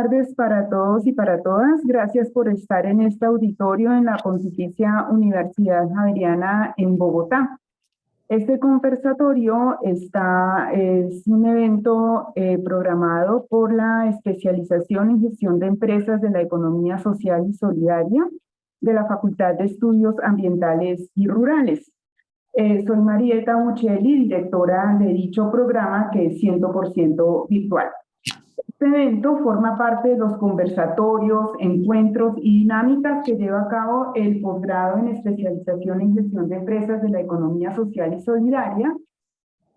tardes para todos y para todas. Gracias por estar en este auditorio en la Pontificia Universidad Javeriana en Bogotá. Este conversatorio es un evento programado por la especialización en gestión de empresas de la economía social y solidaria de la Facultad de Estudios Ambientales y Rurales. Soy Marieta Muchelli, directora de dicho programa que es 100% virtual. Este evento forma parte de los conversatorios, encuentros y dinámicas que lleva a cabo el posgrado en especialización en gestión de empresas de la economía social y solidaria,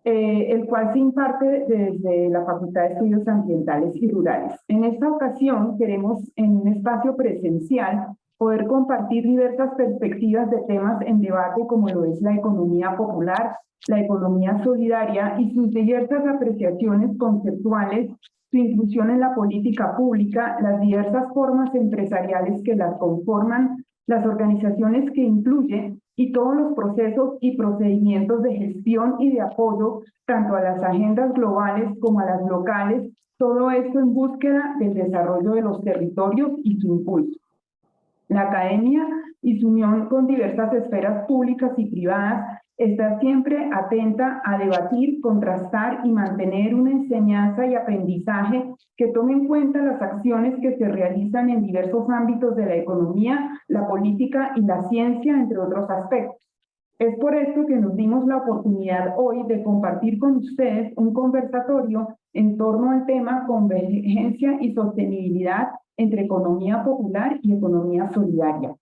el cual se imparte desde la Facultad de Estudios Ambientales y Rurales. En esta ocasión queremos, en un espacio presencial, poder compartir diversas perspectivas de temas en debate como lo es la economía popular, la economía solidaria y sus diversas apreciaciones conceptuales, su inclusión en la política pública, las diversas formas empresariales que las conforman, las organizaciones que incluye y todos los procesos y procedimientos de gestión y de apoyo tanto a las agendas globales como a las locales, todo esto en búsqueda del desarrollo de los territorios y su impulso. La academia y su unión con diversas esferas públicas y privadas está siempre atenta a debatir, contrastar y mantener una enseñanza y aprendizaje que tome en cuenta las acciones que se realizan en diversos ámbitos de la economía, la política y la ciencia, entre otros aspectos. Es por esto que nos dimos la oportunidad hoy de compartir con ustedes un conversatorio en torno al tema convergencia y sostenibilidad entre economía popular y economía solidaria.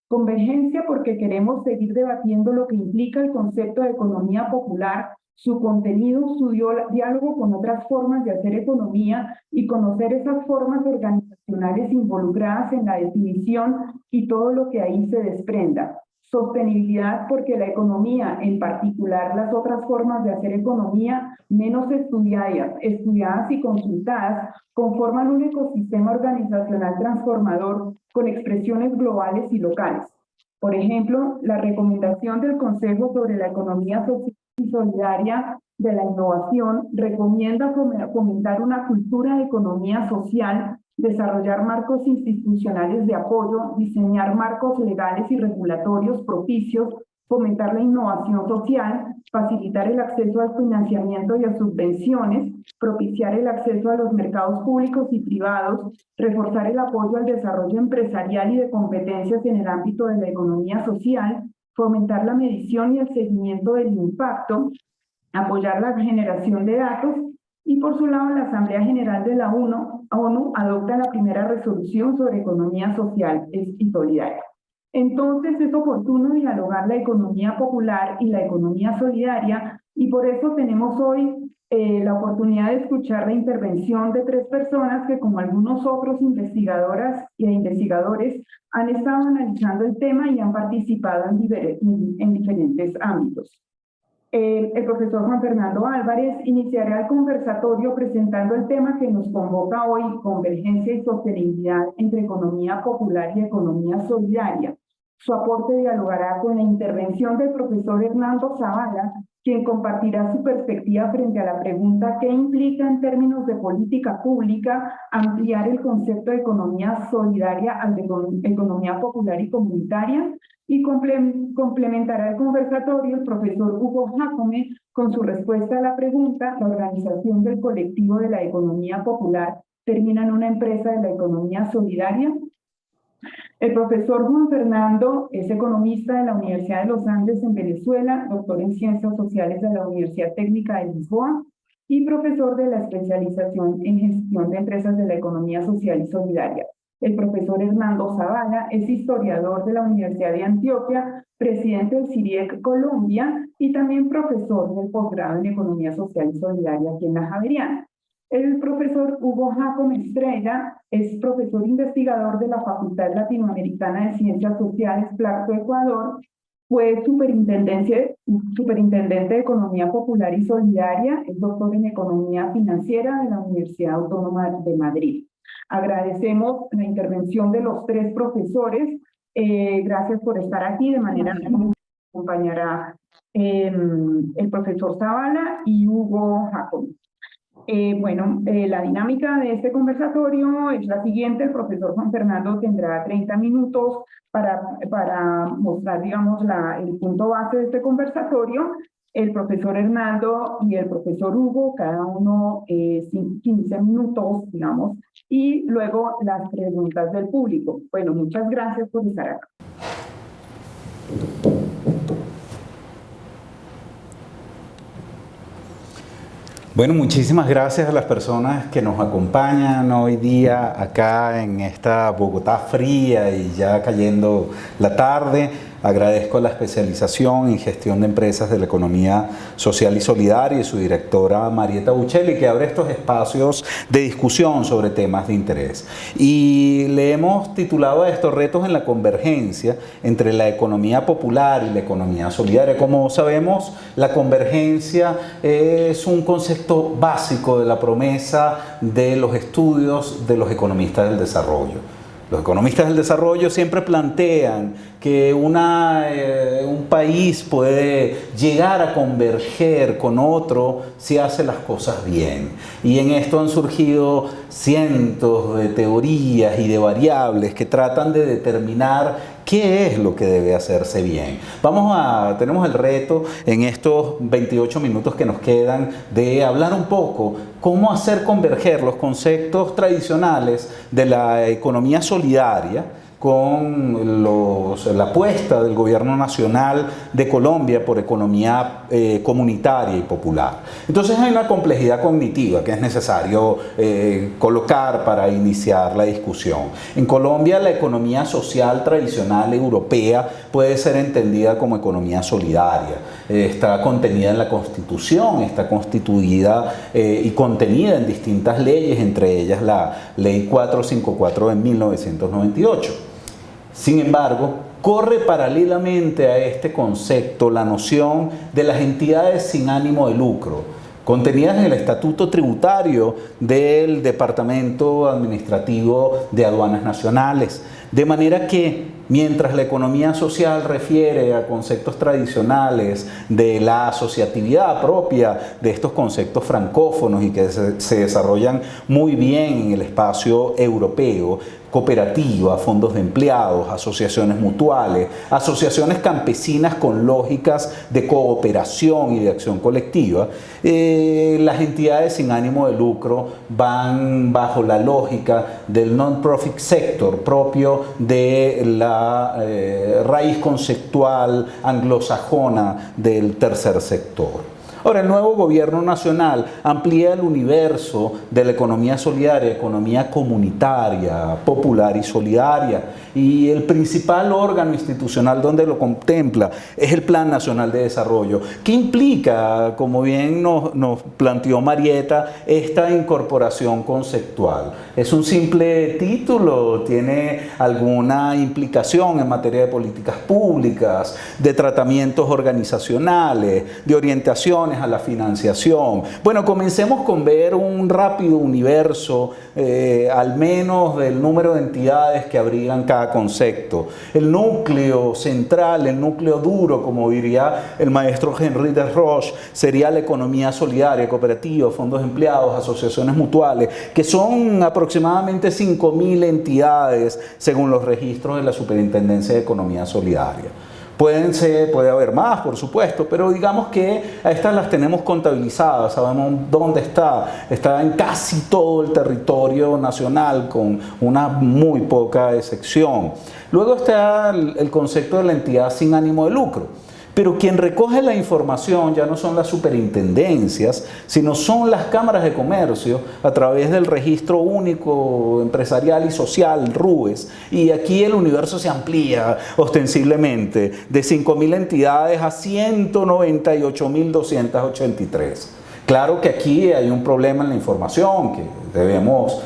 Convergencia porque queremos seguir debatiendo lo que implica el concepto de economía popular, su contenido, su diálogo con otras formas de hacer economía y conocer esas formas organizacionales involucradas en la definición y todo lo que ahí se desprenda. Sostenibilidad porque la economía, en particular las otras formas de hacer economía menos estudiadas y consultadas, conforman un ecosistema organizacional transformador con expresiones globales y locales. Por ejemplo, la recomendación del Consejo sobre la economía social y solidaria de la innovación recomienda fomentar una cultura de economía social, desarrollar marcos institucionales de apoyo, diseñar marcos legales y regulatorios propicios, fomentar la innovación social, facilitar el acceso al financiamiento y a subvenciones, propiciar el acceso a los mercados públicos y privados, reforzar el apoyo al desarrollo empresarial y de competencias en el ámbito de la economía social, fomentar la medición y el seguimiento del impacto, apoyar la generación de datos y por su lado la Asamblea General de la ONU adopta la primera resolución sobre economía social y solidaria. Entonces es oportuno dialogar la economía popular y la economía solidaria y por eso tenemos hoy la oportunidad de escuchar la intervención de tres personas que como algunos otros investigadoras e investigadores han estado analizando el tema y han participado en diferentes ámbitos. El profesor Juan Fernando Álvarez iniciará el conversatorio presentando el tema que nos convoca hoy, convergencia y sostenibilidad entre economía popular y economía solidaria. Su aporte dialogará con la intervención del profesor Hernando Zavala, quien compartirá su perspectiva frente a la pregunta ¿qué implica en términos de política pública ampliar el concepto de economía solidaria al de economía popular y comunitaria? Y complementará el conversatorio el profesor Hugo Jacome con su respuesta a la pregunta ¿la organización del colectivo de la economía popular termina en una empresa de la economía solidaria? El profesor Juan Fernando es economista de la Universidad de los Andes en Venezuela, doctor en Ciencias Sociales de la Universidad Técnica de Lisboa y profesor de la especialización en gestión de empresas de la economía social y solidaria. El profesor Hernando Zavala es historiador de la Universidad de Antioquia, presidente del CIRIEC Colombia y también profesor del posgrado en Economía Social y Solidaria aquí en la Javeriana. El profesor Hugo Jacome Estrella es profesor investigador de la Facultad Latinoamericana de Ciencias Sociales, Plato, Ecuador. Fue superintendente de Economía Popular y Solidaria, es doctor en Economía Financiera de la Universidad Autónoma de Madrid. Agradecemos la intervención de los tres profesores. Gracias por estar aquí. De manera que nos acompañará el profesor Zavala y Hugo Jacome. La dinámica de este conversatorio es la siguiente. El profesor Juan Fernando tendrá 30 minutos para mostrar, digamos, el punto base de este conversatorio. El profesor Hernando y el profesor Hugo, cada uno 15 minutos, digamos, y luego las preguntas del público. Bueno, muchas gracias por estar acá. Bueno, muchísimas gracias a las personas que nos acompañan hoy día acá en esta Bogotá fría y ya cayendo la tarde. Agradezco la especialización en gestión de empresas de la economía social y solidaria y su directora Marieta Buccelli, que abre estos espacios de discusión sobre temas de interés. Y le hemos titulado a estos retos en la convergencia entre la economía popular y la economía solidaria. Como sabemos, la convergencia es un concepto básico de la promesa de los estudios de los economistas del desarrollo. Los economistas del desarrollo siempre plantean que un país puede llegar a converger con otro si hace las cosas bien. Y en esto han surgido cientos de teorías y de variables que tratan de determinar qué es lo que debe hacerse bien. Tenemos el reto en estos 28 minutos que nos quedan de hablar un poco cómo hacer converger los conceptos tradicionales de la economía solidaria con la apuesta del Gobierno Nacional de Colombia por economía comunitaria y popular. Entonces hay una complejidad cognitiva que es necesario colocar para iniciar la discusión. En Colombia la economía social tradicional europea puede ser entendida como economía solidaria. Está contenida en la Constitución, está constituida y contenida en distintas leyes, entre ellas la Ley 454 de 1998. Sin embargo, corre paralelamente a este concepto la noción de las entidades sin ánimo de lucro, contenidas en el Estatuto Tributario del Departamento Administrativo de Aduanas Nacionales. De manera que, mientras la economía social refiere a conceptos tradicionales de la asociatividad propia de estos conceptos francófonos y que se desarrollan muy bien en el espacio europeo, cooperativas, fondos de empleados, asociaciones mutuales, asociaciones campesinas con lógicas de cooperación y de acción colectiva, las entidades sin ánimo de lucro van bajo la lógica del non-profit sector propio de la raíz conceptual anglosajona del tercer sector. Ahora, el nuevo gobierno nacional amplía el universo de la economía solidaria, economía comunitaria, popular y solidaria. Y el principal órgano institucional donde lo contempla es el Plan Nacional de Desarrollo. ¿Qué implica, como bien nos planteó Marieta, esta incorporación conceptual? ¿Es un simple título? ¿Tiene alguna implicación en materia de políticas públicas, de tratamientos organizacionales, de orientaciones a la financiación? Bueno, comencemos con ver un rápido universo, al menos del número de entidades que abrigan cada concepto. El núcleo central, el núcleo duro, como diría el maestro Henri Desroches, sería la economía solidaria, cooperativa, fondos de empleados, asociaciones mutuales, que son aproximadamente 5.000 entidades según los registros de la Superintendencia de Economía Solidaria. Puede haber más, por supuesto, pero digamos que a estas las tenemos contabilizadas, sabemos dónde está en casi todo el territorio nacional, con una muy poca excepción. Luego está el concepto de la entidad sin ánimo de lucro. Pero quien recoge la información ya no son las superintendencias, sino son las cámaras de comercio a través del Registro Único Empresarial y Social, RUES. Y aquí el universo se amplía ostensiblemente de 5.000 entidades a 198.283. Claro que aquí hay un problema en la información, que debemos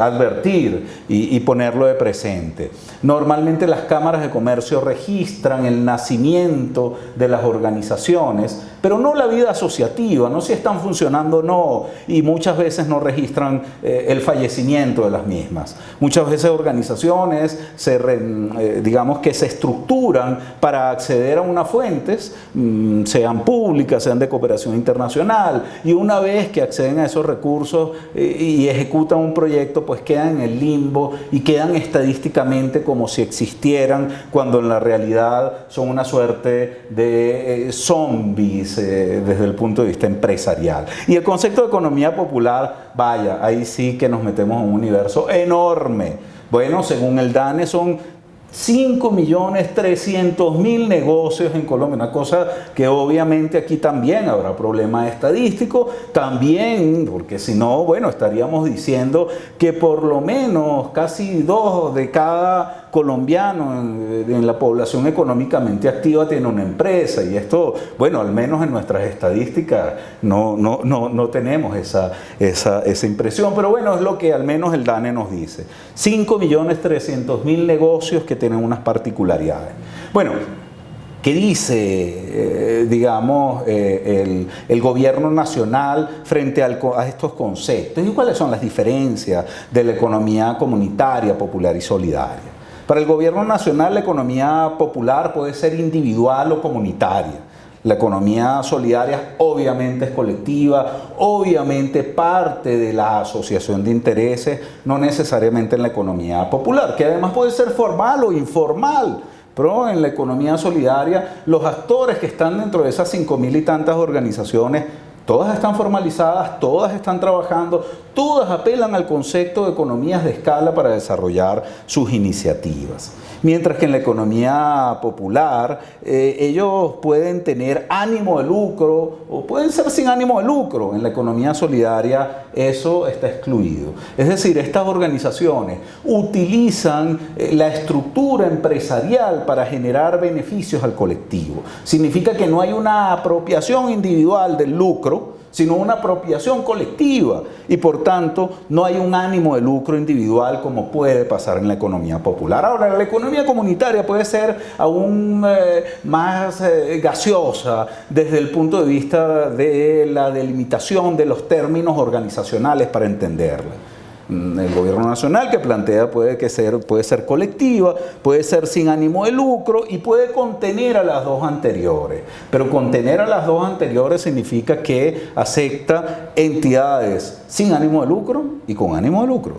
advertir y ponerlo de presente. Normalmente las cámaras de comercio registran el nacimiento de las organizaciones, pero no la vida asociativa, no si están funcionando o no, y muchas veces no registran el fallecimiento de las mismas. Muchas veces organizaciones digamos que se estructuran para acceder a unas fuentes, sean públicas, sean de cooperación internacional, y una vez que acceden a esos recursos y ejecutan un proyecto, pues quedan en el limbo y quedan estadísticamente como si existieran, cuando en la realidad son una suerte de zombies desde el punto de vista empresarial. Y el concepto de economía popular, vaya, ahí sí que nos metemos en un universo enorme. Bueno, según el DANE son 5.300.000 negocios en Colombia, una cosa que obviamente aquí también habrá problema estadístico, también, porque si no, bueno, estaríamos diciendo que por lo menos casi 2 de cada colombiano en la población económicamente activa tiene una empresa, y esto, bueno, al menos en nuestras estadísticas no tenemos esa impresión, pero bueno, es lo que al menos el DANE nos dice. 5.300.000 negocios que tienen unas particularidades. Bueno, ¿qué dice, digamos, el gobierno nacional frente a estos conceptos? ¿Y cuáles son las diferencias de la economía comunitaria, popular y solidaria? Para el gobierno nacional, la economía popular puede ser individual o comunitaria. La economía solidaria obviamente es colectiva, obviamente parte de la asociación de intereses, no necesariamente en la economía popular, que además puede ser formal o informal. Pero en la economía solidaria, los actores que están dentro de esas 5.000 y tantas organizaciones, todas están formalizadas, todas están trabajando, todas apelan al concepto de economías de escala para desarrollar sus iniciativas. Mientras que en la economía popular, ellos pueden tener ánimo de lucro o pueden ser sin ánimo de lucro. En la economía solidaria eso está excluido. Es decir, estas organizaciones utilizan la estructura empresarial para generar beneficios al colectivo. Significa que no hay una apropiación individual del lucro, sino una apropiación colectiva, y por tanto no hay un ánimo de lucro individual como puede pasar en la economía popular. Ahora, la economía comunitaria puede ser aún más gaseosa desde el punto de vista de la delimitación de los términos organizacionales para entenderla. El gobierno nacional que plantea puede ser colectiva, puede ser sin ánimo de lucro y puede contener a las dos anteriores. Pero contener a las dos anteriores significa que acepta entidades sin ánimo de lucro y con ánimo de lucro,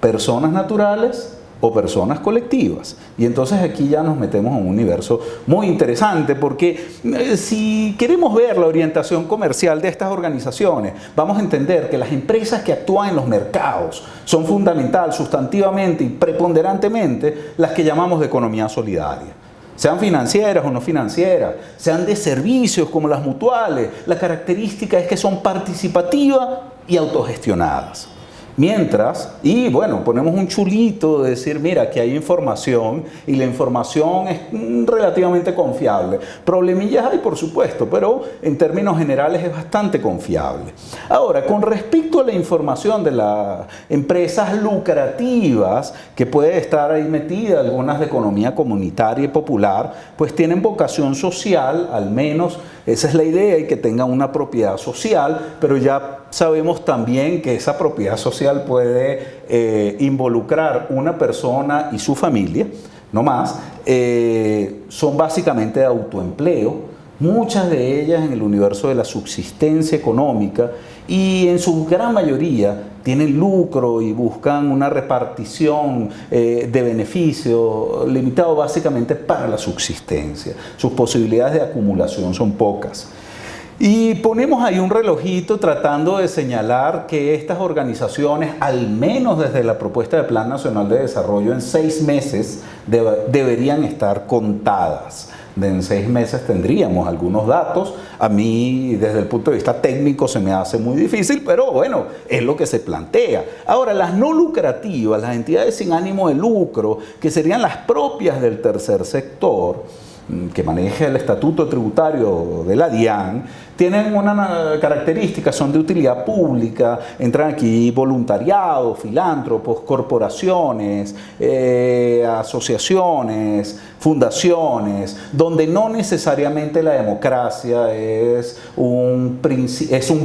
personas naturales o personas colectivas. Y entonces aquí ya nos metemos en un universo muy interesante, porque si queremos ver la orientación comercial de estas organizaciones, vamos a entender que las empresas que actúan en los mercados son fundamental, sustantivamente y preponderantemente las que llamamos de economía solidaria. Sean financieras o no financieras, sean de servicios como las mutuales, la característica es que son participativas y autogestionadas. Mientras, y bueno, ponemos un chulito de decir, mira, aquí hay información y la información es relativamente confiable. Problemillas hay, por supuesto, pero en términos generales es bastante confiable. Ahora, con respecto a la información de las empresas lucrativas, que puede estar ahí metida, algunas de economía comunitaria y popular, pues tienen vocación social, al menos esa es la idea, y que tengan una propiedad social, pero ya sabemos también que esa propiedad social puede involucrar una persona y su familia, no más. Son básicamente de autoempleo, muchas de ellas en el universo de la subsistencia económica, y en su gran mayoría tienen lucro y buscan una repartición de beneficio limitado básicamente para la subsistencia. Sus posibilidades de acumulación son pocas. Y ponemos ahí un relojito tratando de señalar que estas organizaciones, al menos desde la propuesta de Plan Nacional de Desarrollo, en 6 meses deberían estar contadas. En 6 meses tendríamos algunos datos. A mí, desde el punto de vista técnico, se me hace muy difícil, pero bueno, es lo que se plantea. Ahora, las no lucrativas, las entidades sin ánimo de lucro, que serían las propias del tercer sector, que maneja el estatuto tributario de la DIAN, tienen una característica, son de utilidad pública, entran aquí voluntariados, filántropos, corporaciones, asociaciones, fundaciones, donde no necesariamente la democracia es un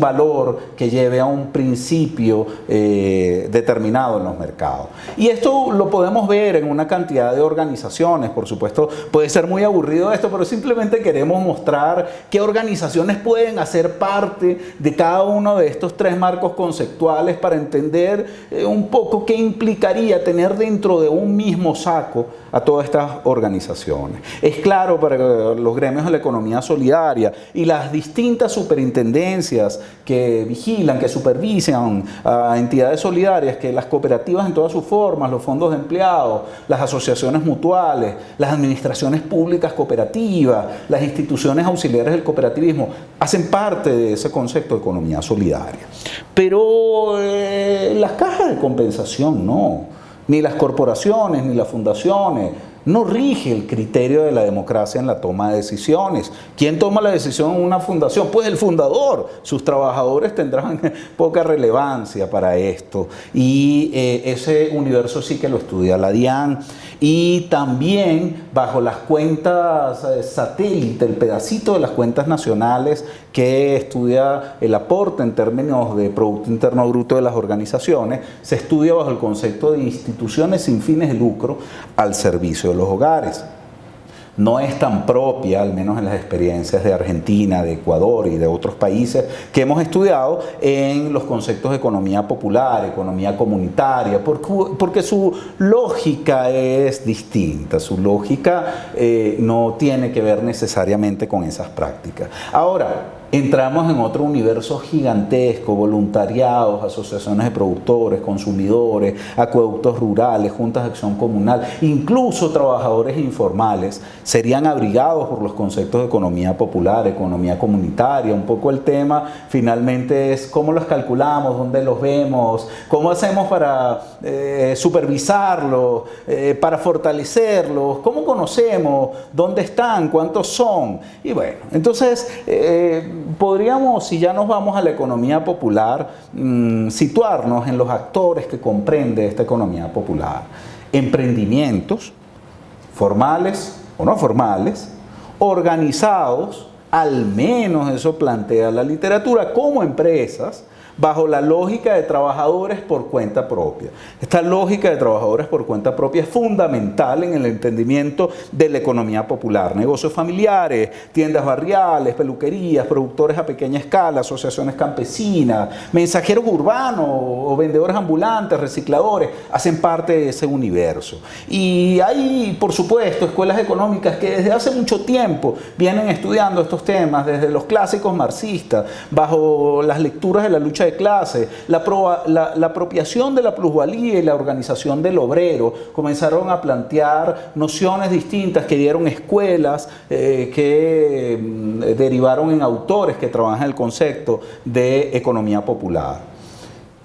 valor que lleve a un principio determinado en los mercados. Y esto lo podemos ver en una cantidad de organizaciones. Por supuesto, puede ser muy aburrido esto, pero simplemente queremos mostrar qué organizaciones pueden hacer parte de cada uno de estos tres marcos conceptuales para entender un poco qué implicaría tener dentro de un mismo saco a todas estas organizaciones. Es claro para los gremios de la economía solidaria y las distintas superintendencias que vigilan, que supervisan a entidades solidarias, que las cooperativas en todas sus formas, los fondos de empleados, las asociaciones mutuales, las administraciones públicas cooperativas, las instituciones auxiliares del cooperativismo, hacen parte de ese concepto de economía solidaria. Pero las cajas de compensación no, ni las corporaciones, ni las fundaciones, no rige el criterio de la democracia en la toma de decisiones. ¿Quién toma la decisión en una fundación? Pues el fundador. Sus trabajadores tendrán poca relevancia para esto. Y ese universo sí que lo estudia la DIAN. Y también bajo las cuentas satélite, el pedacito de las cuentas nacionales que estudia el aporte en términos de Producto Interno Bruto de las organizaciones, se estudia bajo el concepto de instituciones sin fines de lucro al servicio de los hogares. No es tan propia, al menos en las experiencias de Argentina, de Ecuador y de otros países que hemos estudiado en los conceptos de economía popular, economía comunitaria, porque su lógica es distinta, su lógica no tiene que ver necesariamente con esas prácticas. Ahora, entramos en otro universo gigantesco: voluntariados, asociaciones de productores, consumidores, acueductos rurales, juntas de acción comunal, incluso trabajadores informales serían abrigados por los conceptos de economía popular, economía comunitaria. Un poco el tema finalmente es cómo los calculamos, dónde los vemos, cómo hacemos para supervisarlos, para fortalecerlos, cómo conocemos, dónde están, cuántos son. Y bueno, entonces podríamos, si ya nos vamos a la economía popular, situarnos en los actores que comprende esta economía popular. Emprendimientos, formales o no formales, organizados, al menos eso plantea la literatura, como empresas, bajo la lógica de trabajadores por cuenta propia. Esta lógica de trabajadores por cuenta propia es fundamental en el entendimiento de la economía popular. Negocios familiares, tiendas barriales, peluquerías, productores a pequeña escala, asociaciones campesinas, mensajeros urbanos o vendedores ambulantes, recicladores, hacen parte de ese universo. Y hay, por supuesto, escuelas económicas que desde hace mucho tiempo vienen estudiando estos temas, desde los clásicos marxistas, bajo las lecturas de la lucha de clase, la apropiación de la plusvalía y la organización del obrero. Comenzaron a plantear nociones distintas que dieron escuelas, que derivaron en autores que trabajan el concepto de economía popular.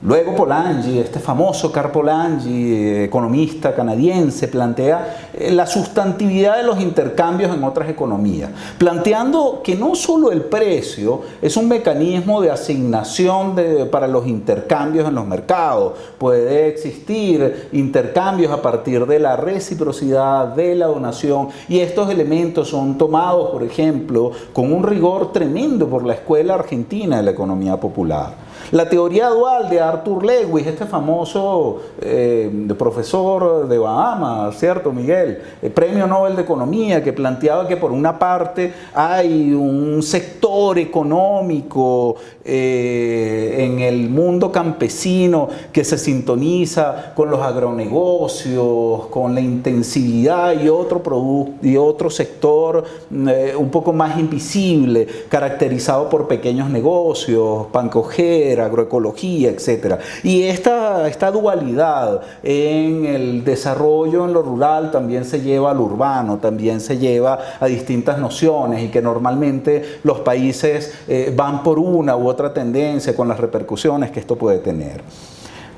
Luego Polanyi, este famoso Karl Polanyi, economista canadiense, plantea la sustantividad de los intercambios en otras economías, planteando que no solo el precio es un mecanismo de asignación para los intercambios en los mercados, puede existir intercambios a partir de la reciprocidad, de la donación, y estos elementos son tomados, por ejemplo, con un rigor tremendo por la Escuela Argentina de la Economía Popular. La teoría dual de Arthur Lewis, este famoso profesor de Bahamas, ¿cierto, Miguel? Premio Nobel de Economía, que planteaba que por una parte hay un sector económico en el mundo campesino que se sintoniza con los agronegocios, con la intensividad, y otro sector un poco más invisible, caracterizado por pequeños negocios, pancojera, agroecología, etc. Y esta dualidad en el desarrollo en lo rural también se lleva al urbano, también se lleva a distintas nociones, y que normalmente los países van por una u otra tendencia con las repercusiones que esto puede tener.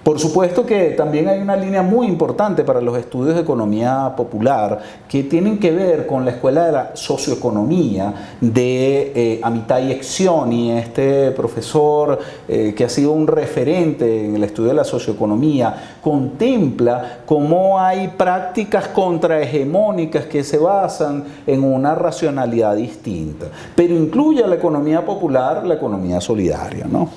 Por supuesto que también hay una línea muy importante para los estudios de economía popular que tienen que ver con la escuela de la socioeconomía de Amitai Etzioni, este profesor que ha sido un referente en el estudio de la socioeconomía, contempla cómo hay prácticas contrahegemónicas que se basan en una racionalidad distinta, pero incluye a la economía popular, la economía solidaria, ¿no?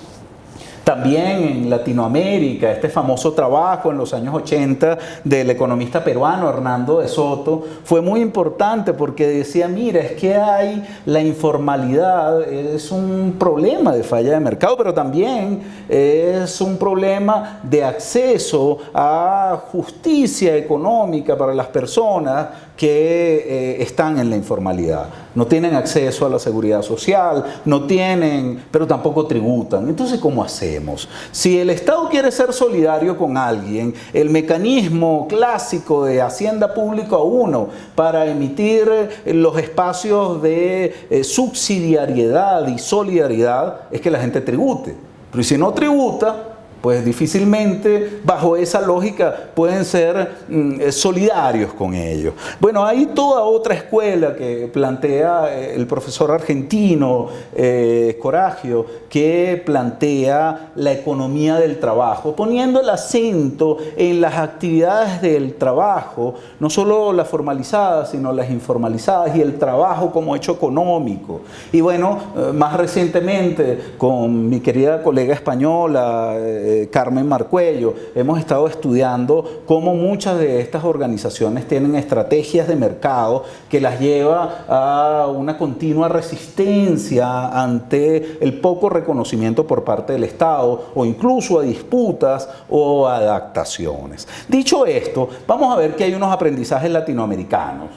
También en Latinoamérica, este famoso trabajo en los años 80 del economista peruano Hernando de Soto fue muy importante porque decía, mira, es que hay la informalidad, es un problema de falla de mercado, pero también es un problema de acceso a justicia económica para las personas que están en la informalidad. No tienen acceso a la seguridad social, no tienen, pero tampoco tributan. Entonces, ¿cómo hacemos? Si el Estado quiere ser solidario con alguien, el mecanismo clásico de Hacienda Pública 1 para emitir los espacios de subsidiariedad y solidaridad es que la gente tribute. Pero si no tributa, pues difícilmente bajo esa lógica pueden ser solidarios con ellos. Bueno, hay toda otra escuela que plantea el profesor argentino Coragio, que plantea la economía del trabajo, poniendo el acento en las actividades del trabajo, no solo las formalizadas, sino las informalizadas, y el trabajo como hecho económico. Y bueno, más recientemente con mi querida colega española, Carmen Marcuello, hemos estado estudiando cómo muchas de estas organizaciones tienen estrategias de mercado que las lleva a una continua resistencia ante el poco reconocimiento por parte del Estado o incluso a disputas o adaptaciones. Dicho esto, vamos a ver que hay unos aprendizajes latinoamericanos.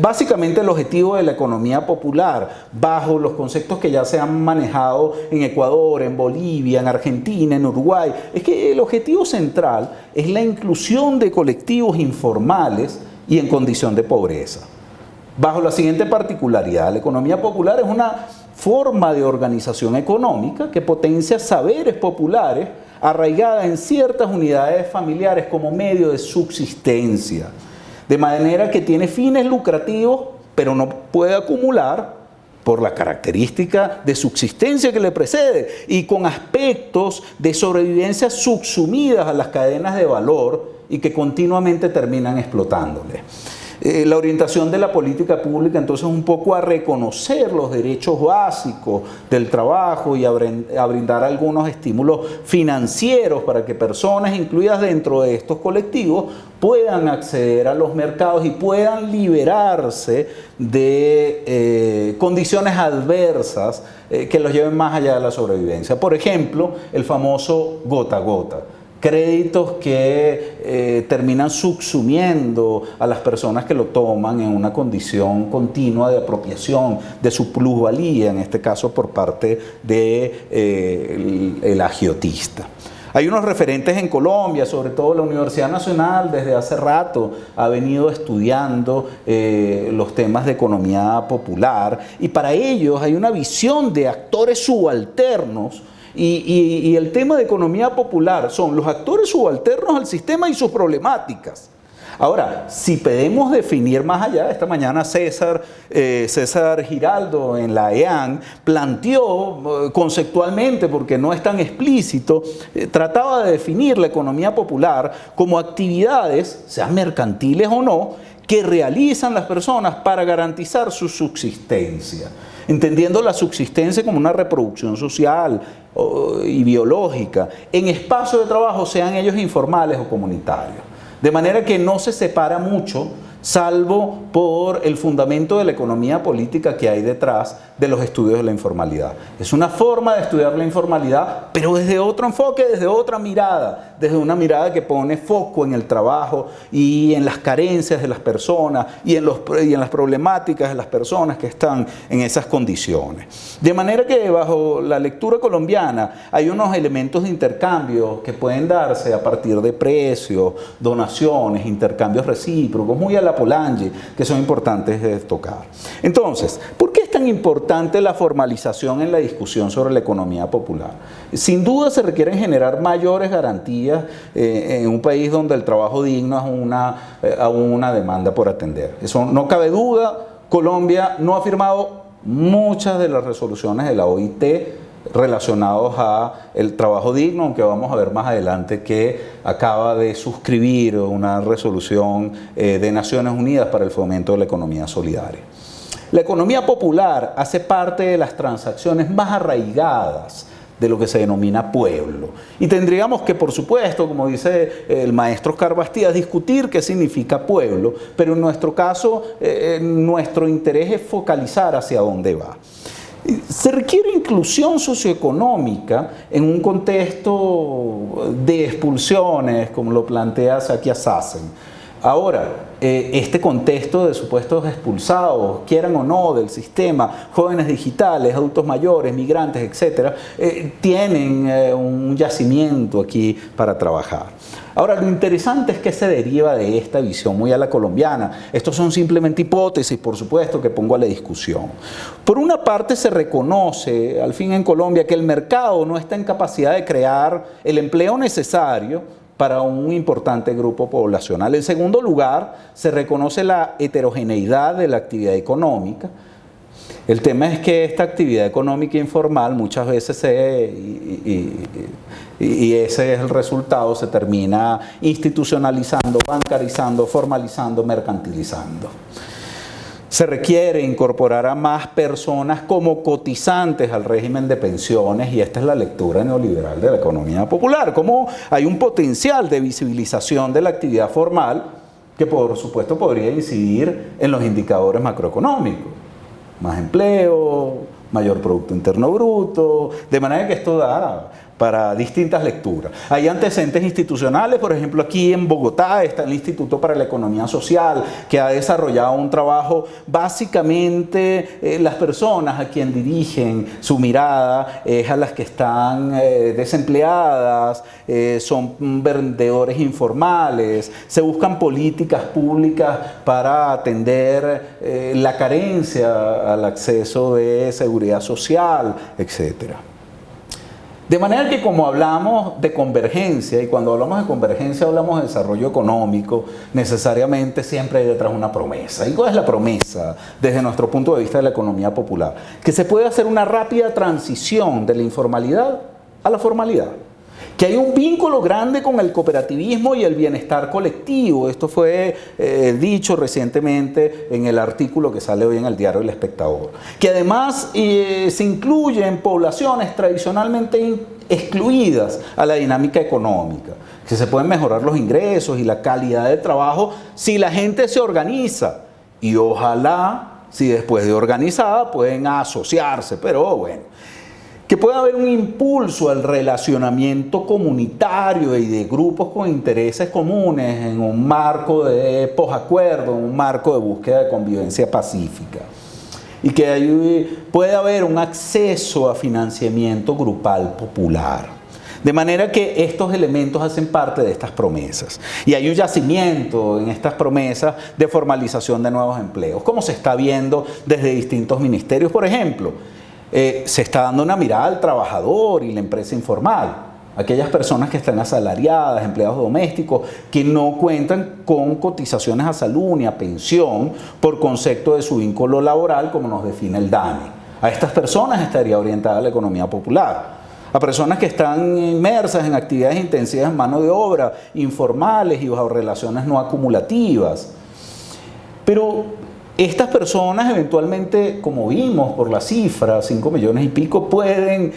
Básicamente el objetivo de la economía popular, bajo los conceptos que ya se han manejado en Ecuador, en Bolivia, en Argentina, en Uruguay, es que el objetivo central es la inclusión de colectivos informales y en condición de pobreza. Bajo la siguiente particularidad, la economía popular es una forma de organización económica que potencia saberes populares arraigada en ciertas unidades familiares como medio de subsistencia, de manera que tiene fines lucrativos, pero no puede acumular por la característica de subsistencia que le precede y con aspectos de sobrevivencia subsumidas a las cadenas de valor y que continuamente terminan explotándole. La orientación de la política pública entonces es un poco a reconocer los derechos básicos del trabajo y a brindar algunos estímulos financieros para que personas incluidas dentro de estos colectivos puedan acceder a los mercados y puedan liberarse de condiciones adversas que los lleven más allá de la sobrevivencia. Por ejemplo, el famoso gota a gota. Créditos que terminan subsumiendo a las personas que lo toman en una condición continua de apropiación de su plusvalía, en este caso por parte del agiotista. Hay unos referentes en Colombia, sobre todo la Universidad Nacional desde hace rato ha venido estudiando los temas de economía popular y para ellos hay una visión de actores subalternos. Y el tema de economía popular son los actores subalternos al sistema y sus problemáticas. Ahora, si podemos definir más allá, esta mañana César Giraldo en la EAN planteó conceptualmente, porque no es tan explícito, trataba de definir la economía popular como actividades, sean mercantiles o no, que realizan las personas para garantizar su subsistencia, entendiendo la subsistencia como una reproducción social y biológica, en espacios de trabajo, sean ellos informales o comunitarios. De manera que no se separa mucho, salvo por el fundamento de la economía política que hay detrás de los estudios de la informalidad. Es una forma de estudiar la informalidad, pero desde otro enfoque, desde otra mirada, desde una mirada que pone foco en el trabajo y en las carencias de las personas y en las problemáticas de las personas que están en esas condiciones. De manera que bajo la lectura colombiana hay unos elementos de intercambio que pueden darse a partir de precios, donaciones, intercambios recíprocos, muy a la Polanyi, que son importantes de tocar. Entonces, ¿por qué es tan importante importante la formalización en la discusión sobre la economía popular. Sin duda se requieren generar mayores garantías en un país donde el trabajo digno es una demanda por atender. Eso no cabe duda. Colombia no ha firmado muchas de las resoluciones de la OIT relacionados a el trabajo digno, aunque vamos a ver más adelante que acaba de suscribir una resolución de Naciones Unidas para el fomento de la economía solidaria. La economía popular hace parte de las transacciones más arraigadas de lo que se denomina pueblo. Y tendríamos que, por supuesto, como dice el maestro Oscar Bastías, discutir qué significa pueblo, pero en nuestro caso, nuestro interés es focalizar hacia dónde va. Se requiere inclusión socioeconómica en un contexto de expulsiones, como lo plantea Zakia Sassen. Ahora, este contexto de supuestos expulsados, quieran o no, del sistema, jóvenes digitales, adultos mayores, migrantes, etcétera, tienen un yacimiento aquí para trabajar. Ahora, lo interesante es que se deriva de esta visión muy a la colombiana. Estos son simplemente hipótesis, por supuesto, que pongo a la discusión. Por una parte, se reconoce, al fin en Colombia, que el mercado no está en capacidad de crear el empleo necesario para un importante grupo poblacional. En segundo lugar, se reconoce la heterogeneidad de la actividad económica. El tema es que esta actividad económica informal muchas veces y ese es el resultado, se termina institucionalizando, bancarizando, formalizando, mercantilizando. Se requiere incorporar a más personas como cotizantes al régimen de pensiones, y esta es la lectura neoliberal de la economía popular, como hay un potencial de visibilización de la actividad formal que por supuesto podría incidir en los indicadores macroeconómicos. Más empleo, mayor Producto Interno Bruto, de manera que esto da para distintas lecturas. Hay antecedentes institucionales, por ejemplo, aquí en Bogotá está el Instituto para la Economía Social, que ha desarrollado un trabajo, básicamente las personas a quien dirigen su mirada es a las que están desempleadas, son vendedores informales, se buscan políticas públicas para atender la carencia al acceso de seguridad social, etcétera. De manera que como hablamos de convergencia, y cuando hablamos de convergencia hablamos de desarrollo económico, necesariamente siempre hay detrás una promesa. ¿Y cuál es la promesa desde nuestro punto de vista de la economía popular? Que se puede hacer una rápida transición de la informalidad a la formalidad. Que hay un vínculo grande con el cooperativismo y el bienestar colectivo. Esto fue dicho recientemente en el artículo que sale hoy en el diario El Espectador. Que además se incluyen poblaciones tradicionalmente excluidas a la dinámica económica. Que se pueden mejorar los ingresos y la calidad de trabajo si la gente se organiza. Y ojalá, si después de organizada, pueden asociarse. Pero bueno, que pueda haber un impulso al relacionamiento comunitario y de grupos con intereses comunes en un marco de posacuerdo, en un marco de búsqueda de convivencia pacífica. Y que puede haber un acceso a financiamiento grupal popular. De manera que estos elementos hacen parte de estas promesas. Y hay un yacimiento en estas promesas de formalización de nuevos empleos, como se está viendo desde distintos ministerios. Por ejemplo, se está dando una mirada al trabajador y la empresa informal, aquellas personas que están asalariadas, empleados domésticos, que no cuentan con cotizaciones a salud ni a pensión por concepto de su vínculo laboral, como nos define el DANE. A estas personas estaría orientada la economía popular. A personas que están inmersas en actividades intensivas en mano de obra, informales y bajo relaciones no acumulativas. Pero estas personas eventualmente, como vimos por la cifra, 5 millones y pico, pueden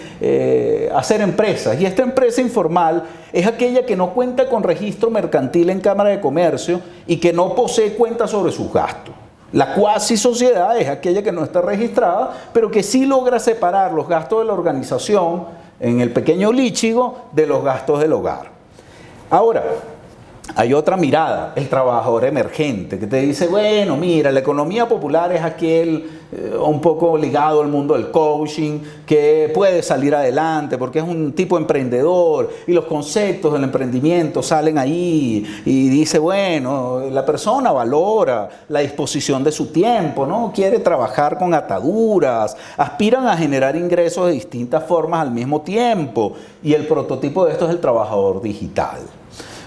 hacer empresas. Y esta empresa informal es aquella que no cuenta con registro mercantil en Cámara de Comercio y que no posee cuentas sobre sus gastos. La cuasi sociedad es aquella que no está registrada, pero que sí logra separar los gastos de la organización en el pequeño líchigo de los gastos del hogar. Ahora, Hay otra mirada, el trabajador emergente, que te dice, bueno, mira, la economía popular es aquel un poco ligado al mundo del coaching, que puede salir adelante porque es un tipo emprendedor y los conceptos del emprendimiento salen ahí y dice, bueno, la persona valora la disposición de su tiempo, ¿no? Quiere trabajar con ataduras, aspiran a generar ingresos de distintas formas al mismo tiempo y el prototipo de esto es el trabajador digital.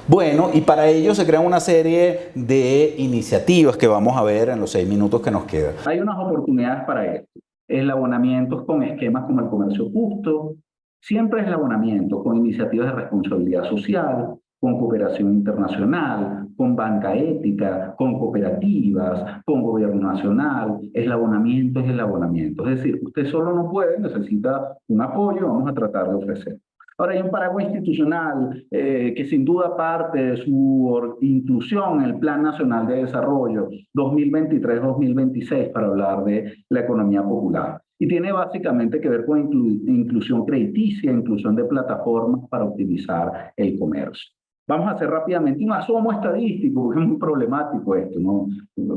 Bueno, y para ello se crean una serie de iniciativas que vamos a ver en los 6 minutos que nos quedan. Hay unas oportunidades para esto. Eslabonamientos con esquemas como el comercio justo, siempre eslabonamientos con iniciativas de responsabilidad social, con cooperación internacional, con banca ética, con cooperativas, con gobierno nacional. Eslabonamiento es eslabonamiento. Es decir, usted solo no puede, necesita un apoyo, vamos a tratar de ofrecer. Ahora hay un paraguas institucional que sin duda parte de su inclusión en el Plan Nacional de Desarrollo 2023-2026 para hablar de la economía popular. Y tiene básicamente que ver con inclusión crediticia, inclusión de plataformas para optimizar el comercio. Vamos a hacer rápidamente un asomo estadístico, porque es muy problemático esto, ¿no?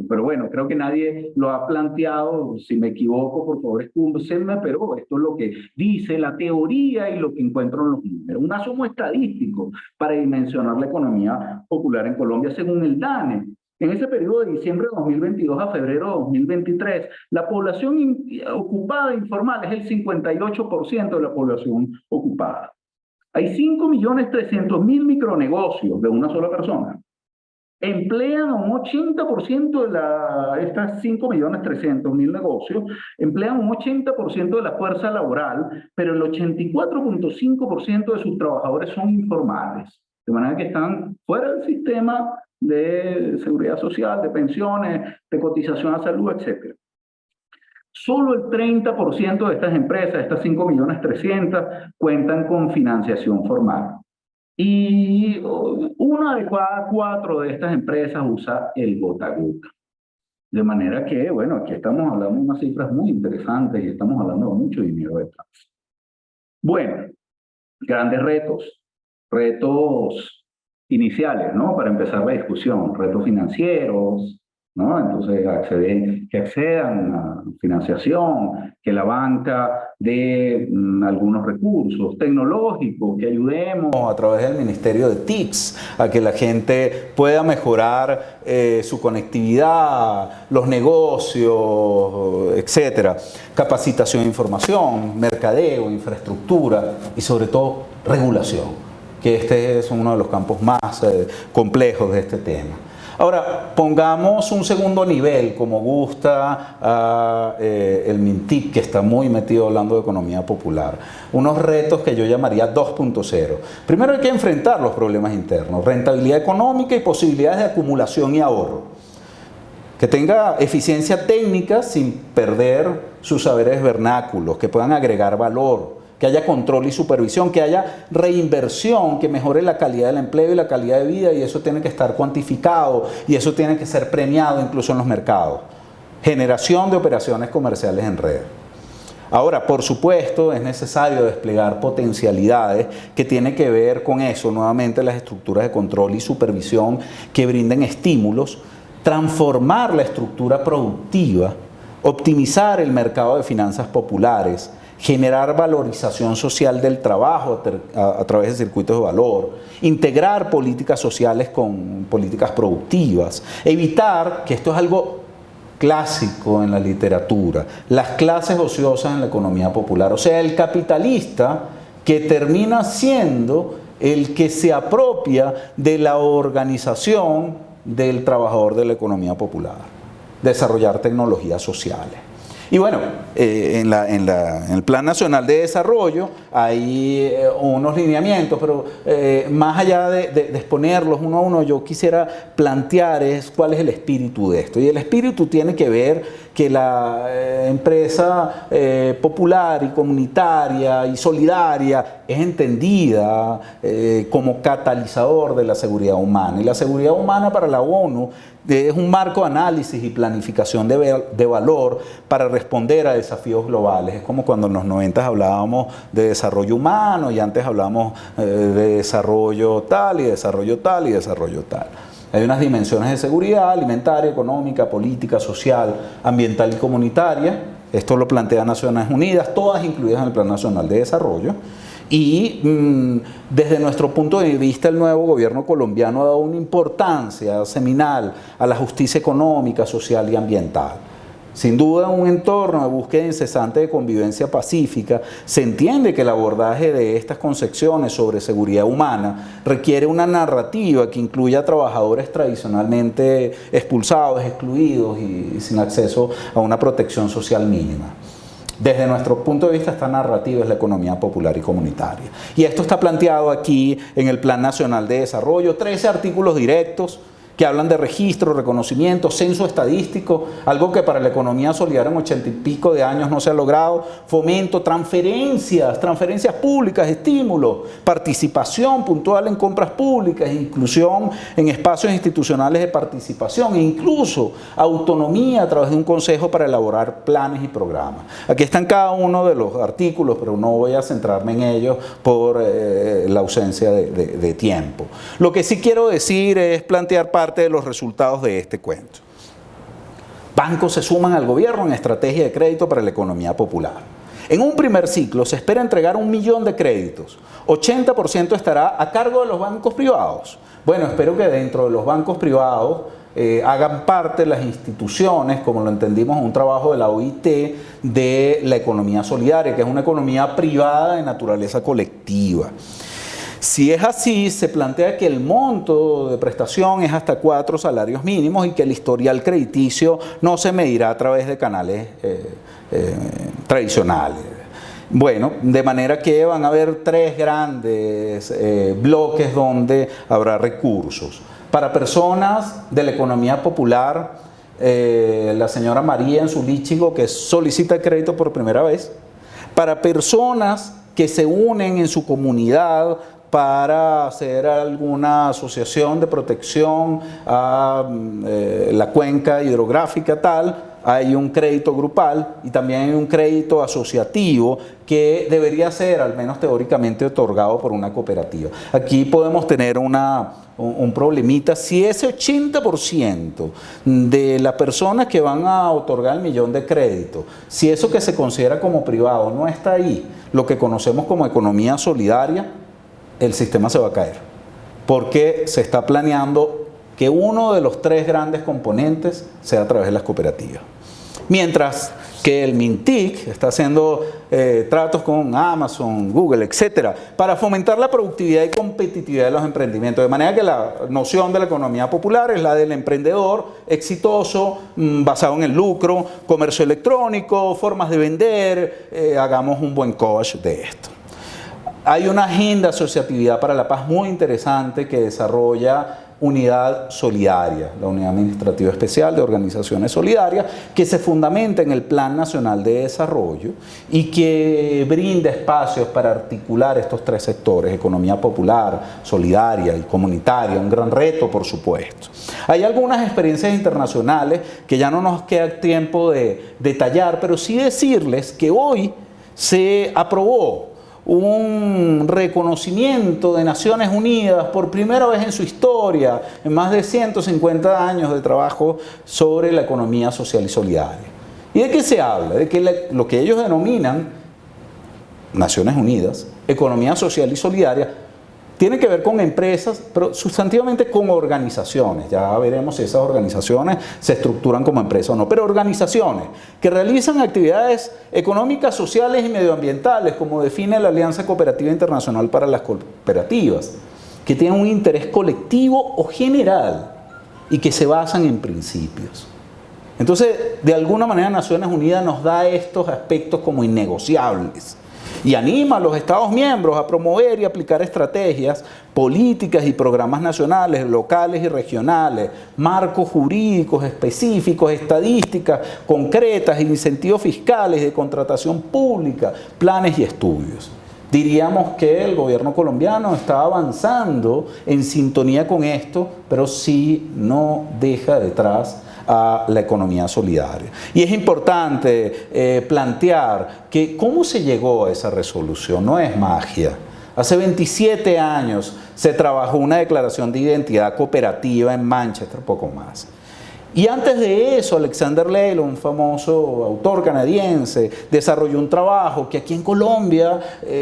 Pero bueno, creo que nadie lo ha planteado. Si me equivoco, por favor, excúsenme, pero esto es lo que dice la teoría y lo que encuentro en los números. Un asomo estadístico para dimensionar la economía popular en Colombia según el DANE. En ese periodo de diciembre de 2022 a febrero de 2023, la población ocupada informal es el 58% de la población ocupada. Hay 5.300.000 micronegocios de una sola persona. Emplean un 80% de estas 5.300.000 negocios, emplean un 80% de la fuerza laboral, pero el 84.5% de sus trabajadores son informales, de manera que están fuera del sistema de seguridad social, de pensiones, de cotización a salud, etc. Solo el 30% de estas empresas, estas 5.300.000, cuentan con financiación formal. Y una de cada 4 de estas empresas usa el gota a gota. De manera que, bueno, aquí estamos hablando de unas cifras muy interesantes y estamos hablando de mucho dinero detrás. Bueno, grandes retos. Retos iniciales, ¿no? Para empezar la discusión. Retos financieros, ¿no? Entonces, que accedan a financiación, que la banca dé algunos recursos tecnológicos, que ayudemos a través del Ministerio de TICS a que la gente pueda mejorar su conectividad, los negocios, etcétera. Capacitación e información, mercadeo, infraestructura y sobre todo regulación, que este es uno de los campos más complejos de este tema. Ahora, pongamos un segundo nivel, como gusta el MINTIC, que está muy metido hablando de economía popular. Unos retos que yo llamaría 2.0. Primero hay que enfrentar los problemas internos, rentabilidad económica y posibilidades de acumulación y ahorro. Que tenga eficiencia técnica sin perder sus saberes vernáculos, que puedan agregar valor, que haya control y supervisión, que haya reinversión, que mejore la calidad del empleo y la calidad de vida, y eso tiene que estar cuantificado y eso tiene que ser premiado incluso en los mercados. Generación de operaciones comerciales en red. Ahora, por supuesto, es necesario desplegar potencialidades que tienen que ver con eso, nuevamente las estructuras de control y supervisión que brinden estímulos, transformar la estructura productiva, optimizar el mercado de finanzas populares, generar valorización social del trabajo a través de circuitos de valor, integrar políticas sociales con políticas productivas, evitar, que esto es algo clásico en la literatura, las clases ociosas en la economía popular, o sea, el capitalista que termina siendo el que se apropia de la organización del trabajador de la economía popular, desarrollar tecnologías sociales. Y bueno, en el Plan Nacional de Desarrollo hay unos lineamientos, pero más allá de exponerlos uno a uno, yo quisiera plantear cuál es el espíritu de esto. Y el espíritu tiene que ver que la empresa popular y comunitaria y solidaria es entendida como catalizador de la seguridad humana. Y la seguridad humana para la ONU es un marco de análisis y planificación de valor para responder a desafíos globales. Es como cuando en los 90 hablábamos de desarrollo humano y antes hablábamos de desarrollo tal y desarrollo tal y desarrollo tal. Hay unas dimensiones de seguridad alimentaria, económica, política, social, ambiental y comunitaria. Esto lo plantea Naciones Unidas, todas incluidas en el Plan Nacional de Desarrollo. Y desde nuestro punto de vista, el nuevo gobierno colombiano ha dado una importancia seminal a la justicia económica, social y ambiental. Sin duda, un entorno de búsqueda incesante de convivencia pacífica, se entiende que el abordaje de estas concepciones sobre seguridad humana requiere una narrativa que incluya a trabajadores tradicionalmente expulsados, excluidos y sin acceso a una protección social mínima. Desde nuestro punto de vista, esta narrativa es la economía popular y comunitaria. Y esto está planteado aquí en el Plan Nacional de Desarrollo, 13 artículos directos que hablan de registro, reconocimiento, censo estadístico, algo que para la economía solidaria en 80 y pico de años no se ha logrado, fomento, transferencias públicas, estímulos, participación puntual en compras públicas, inclusión en espacios institucionales de participación e incluso autonomía a través de un consejo para elaborar planes y programas. Aquí están cada uno de los artículos, pero no voy a centrarme en ellos por la ausencia de tiempo. Lo que sí quiero decir es plantear parte de los resultados de este cuento. Bancos se suman al gobierno en estrategia de crédito para la economía popular. En un primer ciclo se espera entregar 1 millón de créditos. 80% estará a cargo de los bancos privados. Bueno, espero que dentro de los bancos privados hagan parte las instituciones, como lo entendimos en un trabajo de la OIT, de la economía solidaria, que es una economía privada de naturaleza colectiva. Si es así, se plantea que el monto de prestación es hasta 4 salarios mínimos y que el historial crediticio no se medirá a través de canales tradicionales. Bueno, de manera que van a haber 3 grandes bloques donde habrá recursos. Para personas de la economía popular, la señora María en Zulíchigo, que solicita crédito por primera vez. Para personas que se unen en su comunidad para hacer alguna asociación de protección a la cuenca hidrográfica tal, hay un crédito grupal y también hay un crédito asociativo que debería ser, al menos teóricamente, otorgado por una cooperativa. Aquí podemos tener un problemita. Si ese 80% de las personas que van a otorgar el millón de crédito, si eso que se considera como privado no está ahí, lo que conocemos como economía solidaria, el sistema se va a caer, porque se está planeando que uno de los 3 grandes componentes sea a través de las cooperativas. Mientras que el MINTIC está haciendo tratos con Amazon, Google, etcétera, para fomentar la productividad y competitividad de los emprendimientos. De manera que la noción de la economía popular es la del emprendedor exitoso, basado en el lucro, comercio electrónico, formas de vender, hagamos un buen coach de esto. Hay una agenda de asociatividad para la paz muy interesante que desarrolla Unidad Solidaria, la Unidad Administrativa Especial de Organizaciones Solidarias, que se fundamenta en el Plan Nacional de Desarrollo y que brinda espacios para articular estos 3 sectores, economía popular, solidaria y comunitaria, un gran reto, por supuesto. Hay algunas experiencias internacionales que ya no nos queda tiempo de detallar, pero sí decirles que hoy se aprobó un reconocimiento de Naciones Unidas por primera vez en su historia, en más de 150 años de trabajo sobre la economía social y solidaria. ¿Y de qué se habla? De que lo que ellos denominan Naciones Unidas, economía social y solidaria, tiene que ver con empresas, pero sustantivamente con organizaciones. Ya veremos si esas organizaciones se estructuran como empresas o no. Pero organizaciones que realizan actividades económicas, sociales y medioambientales, como define la Alianza Cooperativa Internacional para las Cooperativas, que tienen un interés colectivo o general y que se basan en principios. Entonces, de alguna manera, Naciones Unidas nos da estos aspectos como innegociables. y anima a los Estados miembros a promover y aplicar estrategias, políticas y programas nacionales, locales y regionales, marcos jurídicos específicos, estadísticas concretas, incentivos fiscales de contratación pública, planes y estudios. Diríamos que el gobierno colombiano está avanzando en sintonía con esto, pero sí no deja detrás a la economía solidaria. Y es importante plantear que cómo se llegó a esa resolución, no es magia. Hace 27 años se trabajó una declaración de identidad cooperativa en Manchester, poco más. Y antes de eso, Alexander Lelo, un famoso autor canadiense, desarrolló un trabajo que aquí en Colombia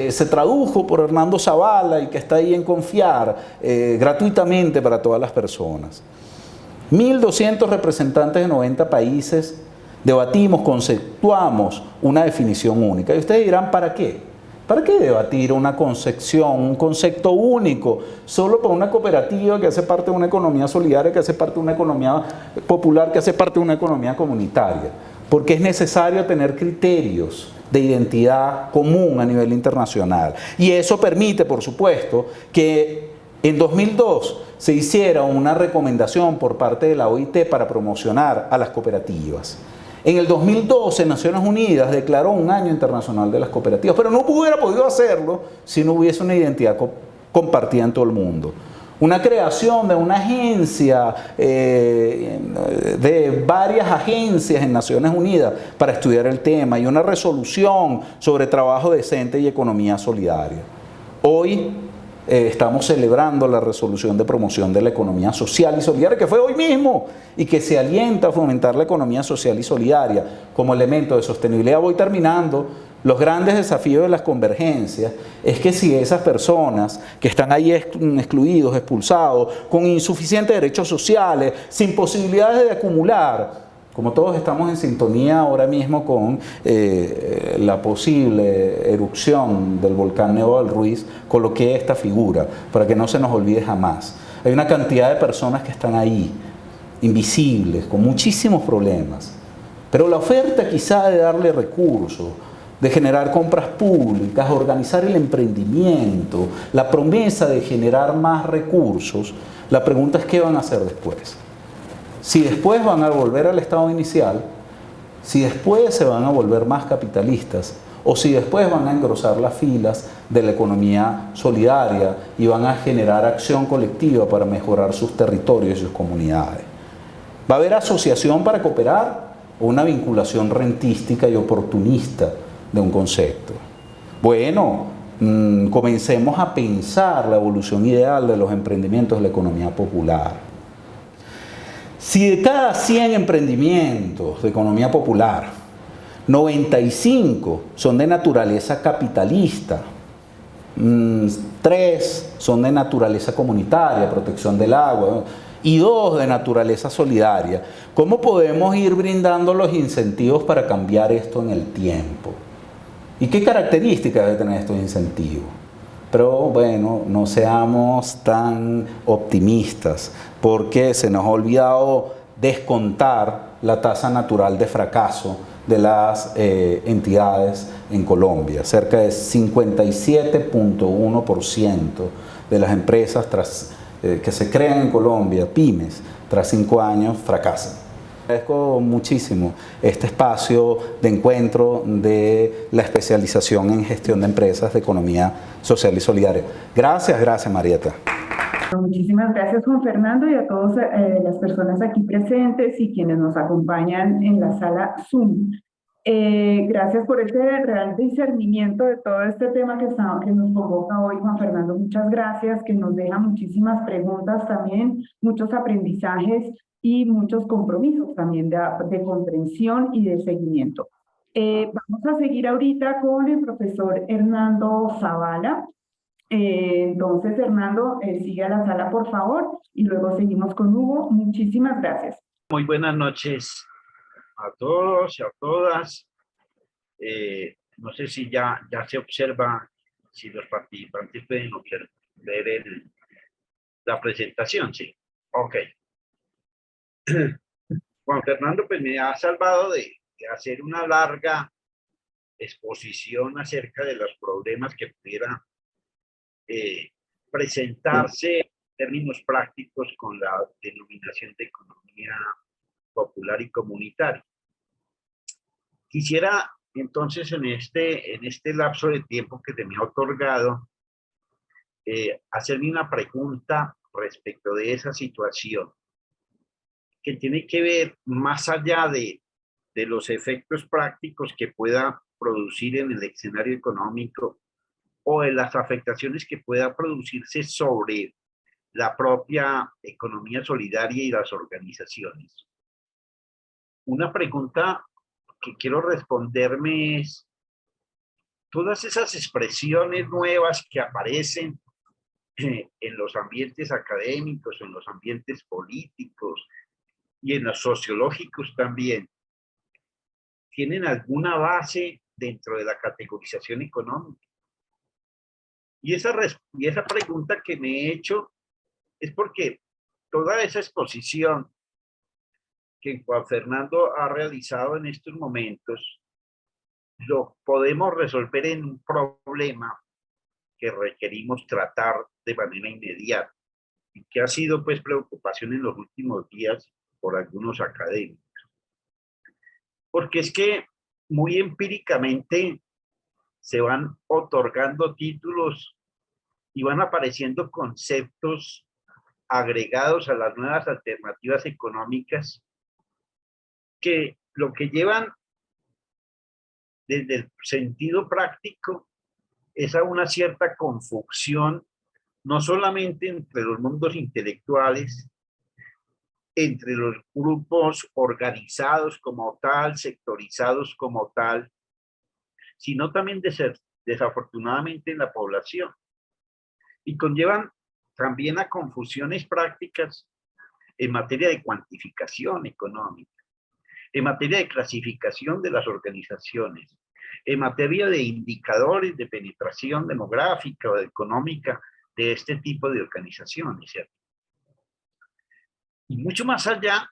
se tradujo por Hernando Zavala y que está ahí en Confiar, gratuitamente para todas las personas. 1.200 representantes de 90 países debatimos, conceptuamos una definición única. Y ustedes dirán, ¿para qué? ¿Para qué debatir una concepción, un concepto único, solo para una cooperativa que hace parte de una economía solidaria, que hace parte de una economía popular, que hace parte de una economía comunitaria? Porque es necesario tener criterios de identidad común a nivel internacional. Y eso permite, por supuesto, que en 2002 se hiciera una recomendación por parte de la OIT para promocionar a las cooperativas. En el 2012, Naciones Unidas declaró un año internacional de las cooperativas, pero no hubiera podido hacerlo si no hubiese una identidad compartida en todo el mundo. Una creación de una agencia, de varias agencias en Naciones Unidas para estudiar el tema y una resolución sobre trabajo decente y economía solidaria. Hoy estamos celebrando la resolución de promoción de la economía social y solidaria, que fue hoy mismo, y que se alienta a fomentar la economía social y solidaria como elemento de sostenibilidad. Voy terminando. Los grandes desafíos de las convergencias es que si esas personas que están ahí excluidos, expulsados, con insuficientes derechos sociales, sin posibilidades de acumular, como todos estamos en sintonía ahora mismo con la posible erupción del volcán Nevado del Ruiz, coloqué esta figura para que no se nos olvide jamás. Hay una cantidad de personas que están ahí, invisibles, con muchísimos problemas. Pero la oferta quizá de darle recursos, de generar compras públicas, organizar el emprendimiento, la promesa de generar más recursos, la pregunta es ¿qué van a hacer después? Si después van a volver al estado inicial, si después se van a volver más capitalistas, o si después van a engrosar las filas de la economía solidaria y van a generar acción colectiva para mejorar sus territorios y sus comunidades. ¿Va a haber asociación para cooperar o una vinculación rentística y oportunista de un concepto? Bueno, comencemos a pensar la evolución ideal de los emprendimientos de la economía popular. Si de cada 100 emprendimientos de economía popular, 95 son de naturaleza capitalista, 3 son de naturaleza comunitaria, protección del agua, y 2 de naturaleza solidaria, ¿cómo podemos ir brindando los incentivos para cambiar esto en el tiempo? ¿Y qué características debe tener estos incentivos? Pero bueno, no seamos tan optimistas, porque se nos ha olvidado descontar la tasa natural de fracaso de las entidades en Colombia. Cerca de 57.1% de las empresas que se crean en Colombia, pymes, tras 5 años fracasan. Agradezco muchísimo este espacio de encuentro de la especialización en gestión de empresas de economía social y solidaria. Gracias Marieta. Muchísimas gracias, Juan Fernando, y a todas las personas aquí presentes y quienes nos acompañan en la sala Zoom. Gracias por este real discernimiento de todo este tema que nos convoca hoy, Juan Fernando. Muchas gracias, que nos deja muchísimas preguntas también, muchos aprendizajes y muchos compromisos también de comprensión y de seguimiento. Vamos a seguir ahorita con el profesor Hernando Zavala. Entonces, Hernando, sigue a la sala, por favor, y luego seguimos con Hugo. Muchísimas gracias. Muy buenas noches a todos y a todas. No sé si ya se observa, si los participantes pueden ver la presentación, ¿sí? Ok. Juan Fernando pues me ha salvado de hacer una larga exposición acerca de los problemas que pudieran presentarse en términos prácticos con la denominación de economía popular y comunitaria. Quisiera entonces en este lapso de tiempo que se me ha otorgado hacerme una pregunta respecto de esa situación que tiene que ver más allá de los efectos prácticos que pueda producir en el escenario económico o de las afectaciones que pueda producirse sobre la propia economía solidaria y las organizaciones. Una pregunta que quiero responderme es, todas esas expresiones nuevas que aparecen en los ambientes académicos, en los ambientes políticos y en los sociológicos también, ¿tienen alguna base dentro de la categorización económica? Y esa pregunta que me he hecho es porque toda esa exposición que Juan Fernando ha realizado en estos momentos, lo podemos resolver en un problema que requerimos tratar de manera inmediata y que ha sido pues preocupación en los últimos días por algunos académicos. Porque es que muy empíricamente se van otorgando títulos y van apareciendo conceptos agregados a las nuevas alternativas económicas que lo que llevan desde el sentido práctico es a una cierta confusión, no solamente entre los mundos intelectuales, entre los grupos organizados como tal, sectorizados como tal, sino también desafortunadamente en la población. Y conllevan también a confusiones prácticas en materia de cuantificación económica, en materia de clasificación de las organizaciones, en materia de indicadores de penetración demográfica o económica de este tipo de organizaciones, ¿cierto? Y mucho más allá,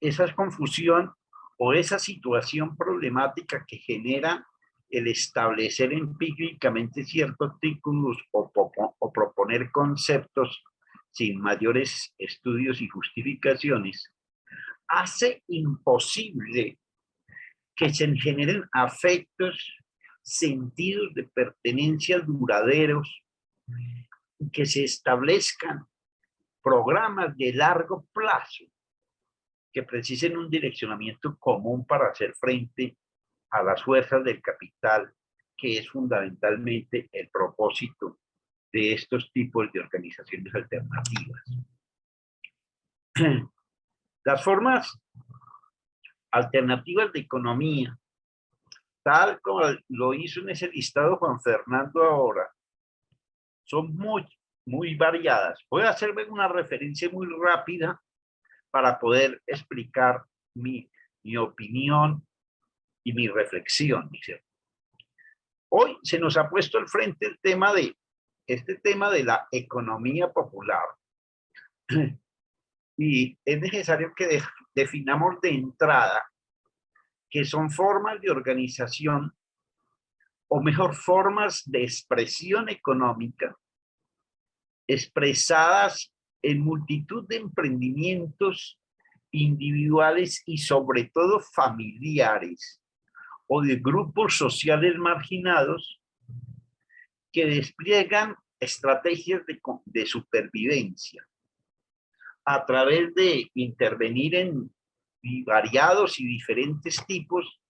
esa confusión o esa situación problemática que genera el establecer empíricamente ciertos títulos o proponer conceptos sin mayores estudios y justificaciones, hace imposible que se generen afectos, sentidos de pertenencia duraderos, y que se establezcan programas de largo plazo que precisen un direccionamiento común para hacer frente a las fuerzas del capital, que es fundamentalmente el propósito de estos tipos de organizaciones alternativas. Las formas alternativas de economía, tal como lo hizo en ese listado Juan Fernando ahora, son muy variadas. Voy a hacerme una referencia muy rápida para poder explicar mi opinión y mi reflexión. Hoy se nos ha puesto al frente este tema de la economía popular. Y es necesario que definamos de entrada que son formas de organización, o mejor, formas de expresión económica, expresadas en multitud de emprendimientos individuales y sobre todo familiares o de grupos sociales marginados que despliegan estrategias de supervivencia a través de intervenir en variados y diferentes tipos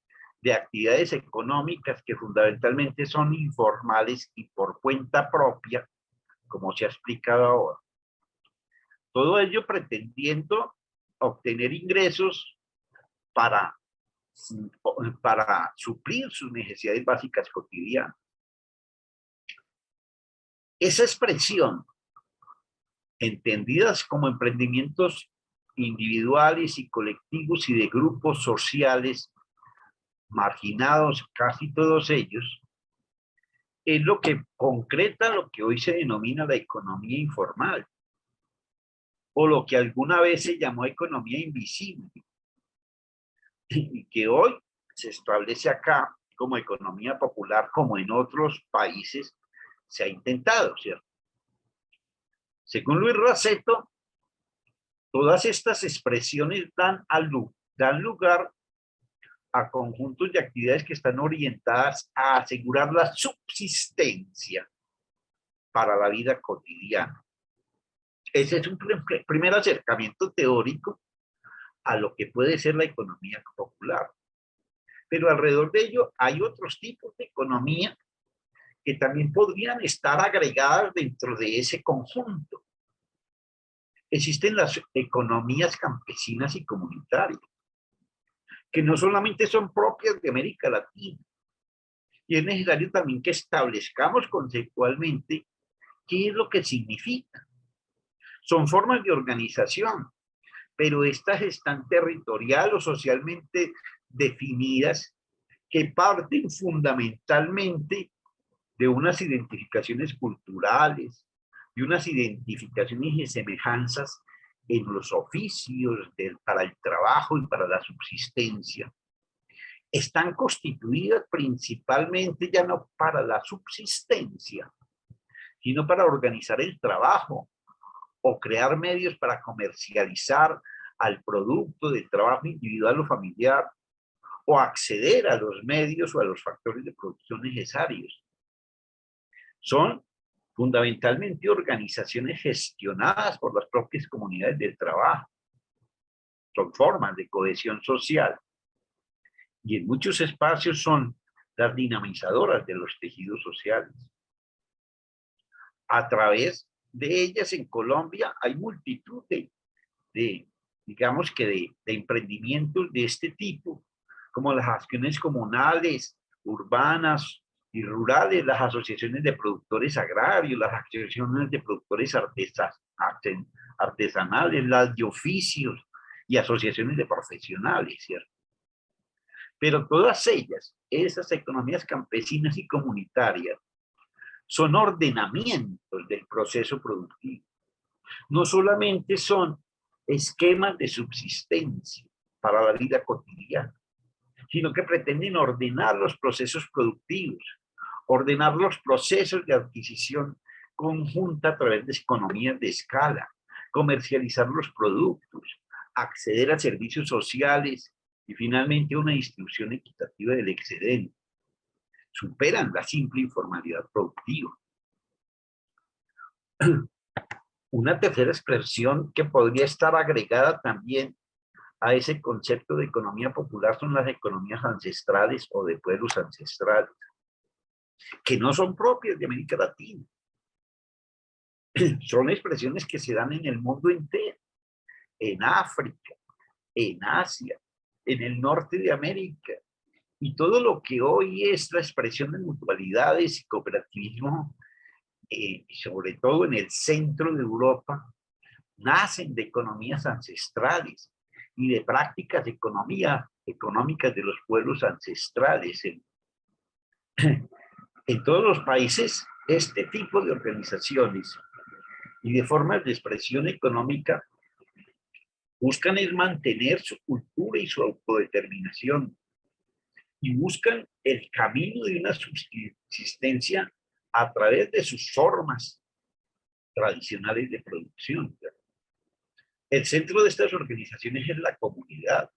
de actividades económicas que fundamentalmente son informales y por cuenta propia, como se ha explicado ahora. Todo ello pretendiendo obtener ingresos para suplir sus necesidades básicas cotidianas. Esa expresión, entendidas como emprendimientos individuales y colectivos y de grupos sociales marginados, casi todos ellos, es lo que concreta lo que hoy se denomina la economía informal, o lo que alguna vez se llamó economía invisible, y que hoy se establece acá como economía popular, como en otros países se ha intentado, ¿cierto? Según Luis Raceto, todas estas expresiones dan lugar a conjuntos de actividades que están orientadas a asegurar la subsistencia para la vida cotidiana. Ese es un primer acercamiento teórico a lo que puede ser la economía popular. Pero alrededor de ello hay otros tipos de economía que también podrían estar agregadas dentro de ese conjunto. Existen las economías campesinas y comunitarias, que no solamente son propias de América Latina, y es necesario también que establezcamos conceptualmente qué es lo que significa. Son formas de organización, pero estas están territorial o socialmente definidas, que parten fundamentalmente de unas identificaciones culturales, de unas identificaciones y semejanzas en los oficios para el trabajo y para la subsistencia. Están constituidas principalmente ya no para la subsistencia, sino para organizar el trabajo o crear medios para comercializar al producto del trabajo individual o familiar, o acceder a los medios o a los factores de producción necesarios. Son fundamentalmente organizaciones gestionadas por las propias comunidades del trabajo. Son formas de cohesión social. Y en muchos espacios son las dinamizadoras de los tejidos sociales. A través de ellas en Colombia hay multitud de emprendimientos de este tipo, como las acciones comunales, urbanas y rurales, las asociaciones de productores agrarios, las asociaciones de productores artesanales, las de oficios y asociaciones de profesionales, ¿cierto? Pero todas ellas, esas economías campesinas y comunitarias, son ordenamientos del proceso productivo. No solamente son esquemas de subsistencia para la vida cotidiana, sino que pretenden ordenar los procesos productivos, ordenar los procesos de adquisición conjunta a través de economías de escala, comercializar los productos, acceder a servicios sociales y finalmente una distribución equitativa del excedente. Superan la simple informalidad productiva. Una tercera expresión que podría estar agregada también a ese concepto de economía popular son las economías ancestrales o de pueblos ancestrales, que no son propias de América Latina. Son expresiones que se dan en el mundo entero, en África, en Asia, en el norte de América, y todo lo que hoy es la expresión de mutualidades y cooperativismo, sobre todo en el centro de Europa, nacen de economías ancestrales y de prácticas económicas de los pueblos ancestrales. En todos los países, este tipo de organizaciones y de formas de expresión económica buscan es mantener su cultura y su autodeterminación, y buscan el camino de una subsistencia a través de sus formas tradicionales de producción. El centro de estas organizaciones es la comunidad,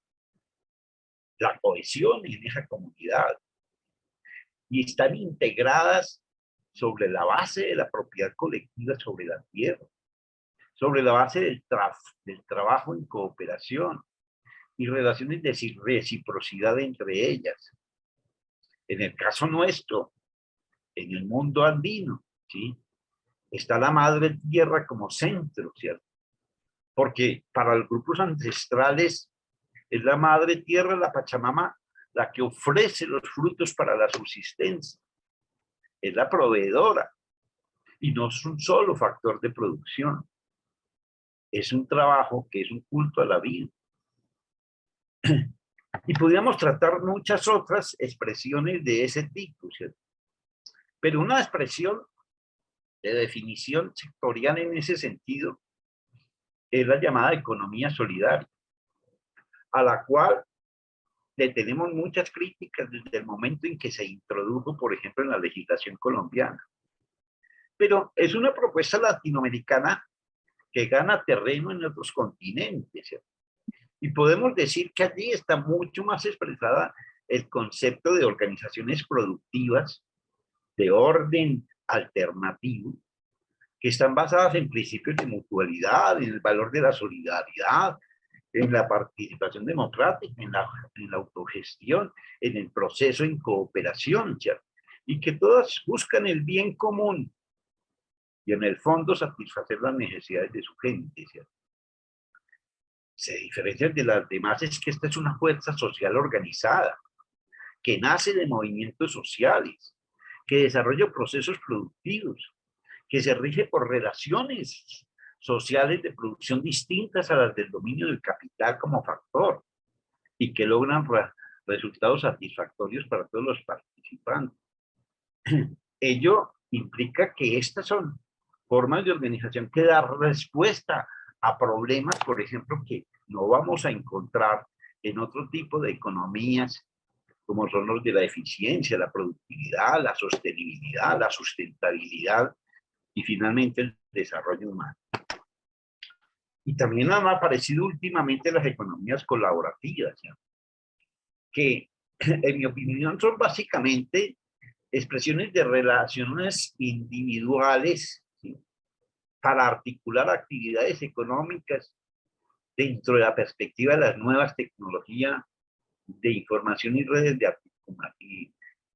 la cohesión en esa comunidad, y están integradas sobre la base de la propiedad colectiva sobre la tierra, sobre la base del trabajo en cooperación y relaciones de reciprocidad entre ellas. En el caso nuestro, en el mundo andino, ¿sí?, está la madre tierra como centro, ¿cierto? Porque para los grupos ancestrales es la madre tierra, la Pachamama, la que ofrece los frutos para la subsistencia. Es la proveedora y no es un solo factor de producción. Es un trabajo que es un culto a la vida. Y podríamos tratar muchas otras expresiones de ese tipo, ¿cierto? Pero una expresión de definición sectorial en ese sentido es la llamada economía solidaria, a la cual le tenemos muchas críticas desde el momento en que se introdujo, por ejemplo, en la legislación colombiana. Pero es una propuesta latinoamericana que gana terreno en otros continentes, ¿cierto? Y podemos decir que allí está mucho más expresada el concepto de organizaciones productivas de orden alternativo, que están basadas en principios de mutualidad, en el valor de la solidaridad, en la participación democrática, en la autogestión, en el proceso en cooperación, ¿cierto? Y que todas buscan el bien común y en el fondo satisfacer las necesidades de su gente, ¿cierto? Se diferencia de las demás es que esta es una fuerza social organizada, que nace de movimientos sociales, que desarrolla procesos productivos, que se rige por relaciones sociales de producción distintas a las del dominio del capital como factor y que logran resultados satisfactorios para todos los participantes. Ello implica que estas son formas de organización que dan respuesta a problemas, por ejemplo, que no vamos a encontrar en otro tipo de economías, como son los de la eficiencia, la productividad, la sostenibilidad, la sustentabilidad y finalmente el desarrollo humano. Y también han aparecido últimamente las economías colaborativas, ¿sí? Que en mi opinión son básicamente expresiones de relaciones individuales, ¿sí? Para articular actividades económicas dentro de la perspectiva de las nuevas tecnologías de información y redes de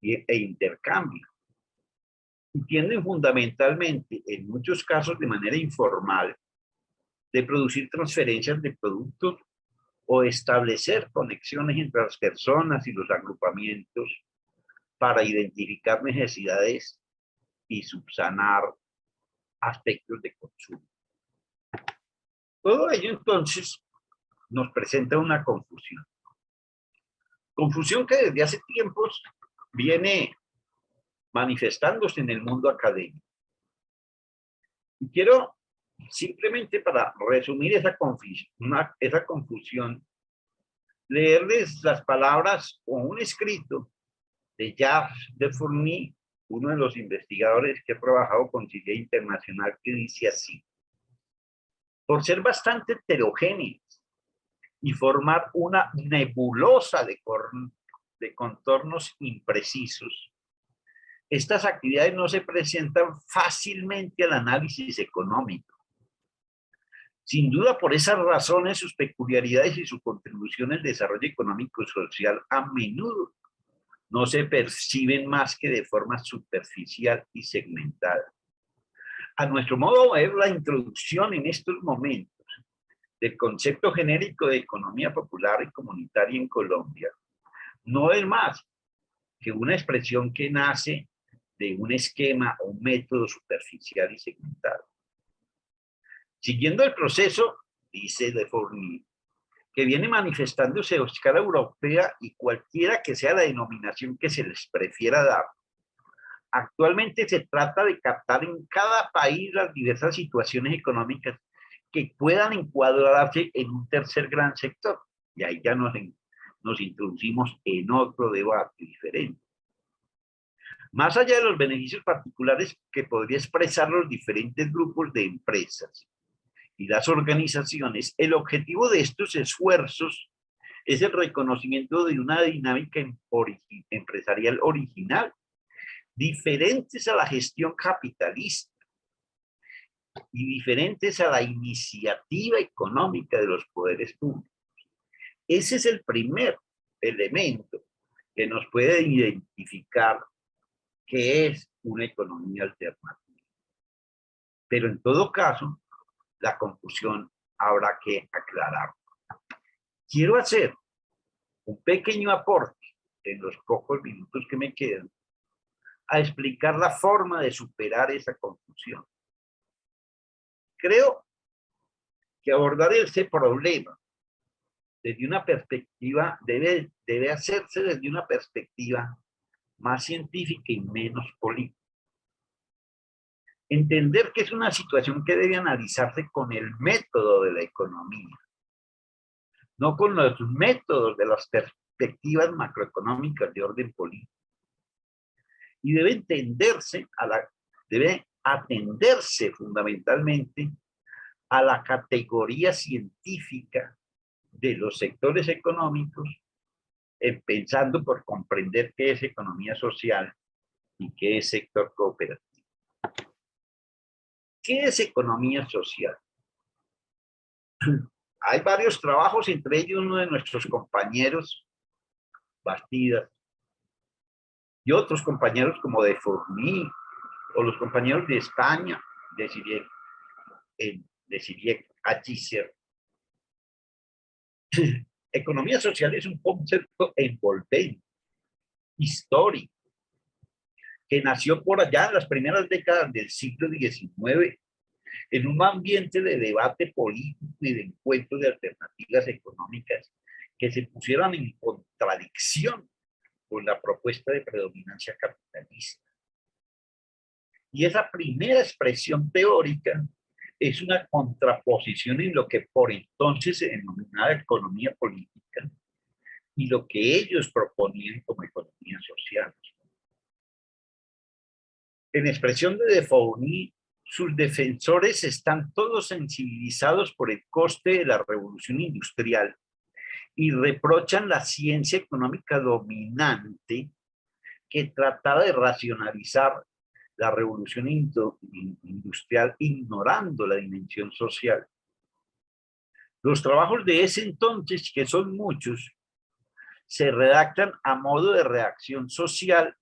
e intercambio. Y tienden fundamentalmente, en muchos casos de manera informal, de producir transferencias de productos o establecer conexiones entre las personas y los agrupamientos para identificar necesidades y subsanar aspectos de consumo. Todo ello entonces nos presenta una confusión. Confusión que desde hace tiempos viene manifestándose en el mundo académico. Y quiero simplemente para resumir esa confusión, leerles las palabras o un escrito de Jacques de Fourny, uno de los investigadores que ha trabajado con CIDEA Internacional, que dice así: por ser bastante heterogéneas y formar una nebulosa de contornos imprecisos, estas actividades no se presentan fácilmente al análisis económico. Sin duda, por esas razones, sus peculiaridades y su contribución al desarrollo económico y social a menudo no se perciben más que de forma superficial y segmentada. A nuestro modo de ver, la introducción en estos momentos del concepto genérico de economía popular y comunitaria en Colombia no es más que una expresión que nace de un esquema o un método superficial y segmentado. Siguiendo el proceso, dice de Fourny, que viene manifestándose a escala europea y cualquiera que sea la denominación que se les prefiera dar, actualmente se trata de captar en cada país las diversas situaciones económicas que puedan encuadrarse en un tercer gran sector. Y ahí ya nos introducimos en otro debate diferente. Más allá de los beneficios particulares que podría expresar los diferentes grupos de empresas y las organizaciones, el objetivo de estos esfuerzos es el reconocimiento de una dinámica empresarial original, diferentes a la gestión capitalista y diferentes a la iniciativa económica de los poderes públicos. Ese es el primer elemento que nos puede identificar qué es una economía alternativa. Pero en todo caso, la confusión habrá que aclarar. Quiero hacer un pequeño aporte en los pocos minutos que me quedan a explicar la forma de superar esa confusión. Creo que abordar ese problema desde una perspectiva debe hacerse desde una perspectiva más científica y menos política. Entender que es una situación que debe analizarse con el método de la economía, no con los métodos de las perspectivas macroeconómicas de orden político. Y debe atenderse fundamentalmente a la categoría científica de los sectores económicos, empezando por comprender qué es economía social y qué es sector cooperativo. ¿Qué es economía social? Hay varios trabajos, entre ellos uno de nuestros compañeros, Bastidas, y otros compañeros como de Fourny, o los compañeros de España, de Siriec Achicer. Economía social es un concepto envolvente, histórico, que nació por allá en las primeras décadas del siglo XIX, en un ambiente de debate político y de encuentro de alternativas económicas que se pusieran en contradicción con la propuesta de predominancia capitalista. Y esa primera expresión teórica es una contraposición en lo que por entonces se denominaba economía política y lo que ellos proponían como economía social. En expresión de Fourny, sus defensores están todos sensibilizados por el coste de la revolución industrial y reprochan la ciencia económica dominante que trataba de racionalizar la revolución industrial ignorando la dimensión social. Los trabajos de ese entonces, que son muchos, se redactan a modo de reacción social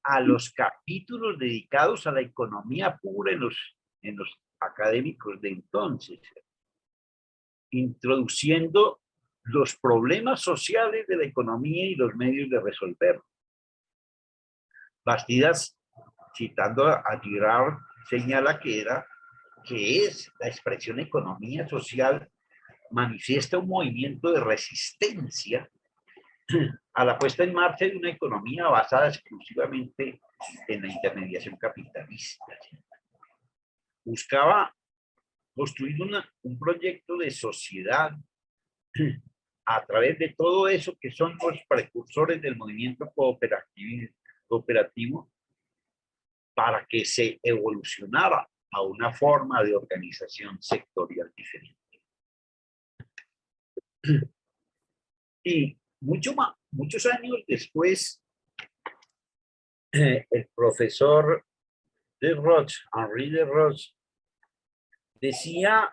a los capítulos dedicados a la economía pura en los académicos de entonces, introduciendo los problemas sociales de la economía y los medios de resolverlos. Bastidas, citando a Girard, señala que es la expresión economía social, manifiesta un movimiento de resistencia a la puesta en marcha de una economía basada exclusivamente en la intermediación capitalista. Buscaba construir un proyecto de sociedad a través de todo eso que son los precursores del movimiento cooperativo para que se evolucionara a una forma de organización sectorial diferente. Y muchos años después, el profesor Desroches, Henri Desroches, decía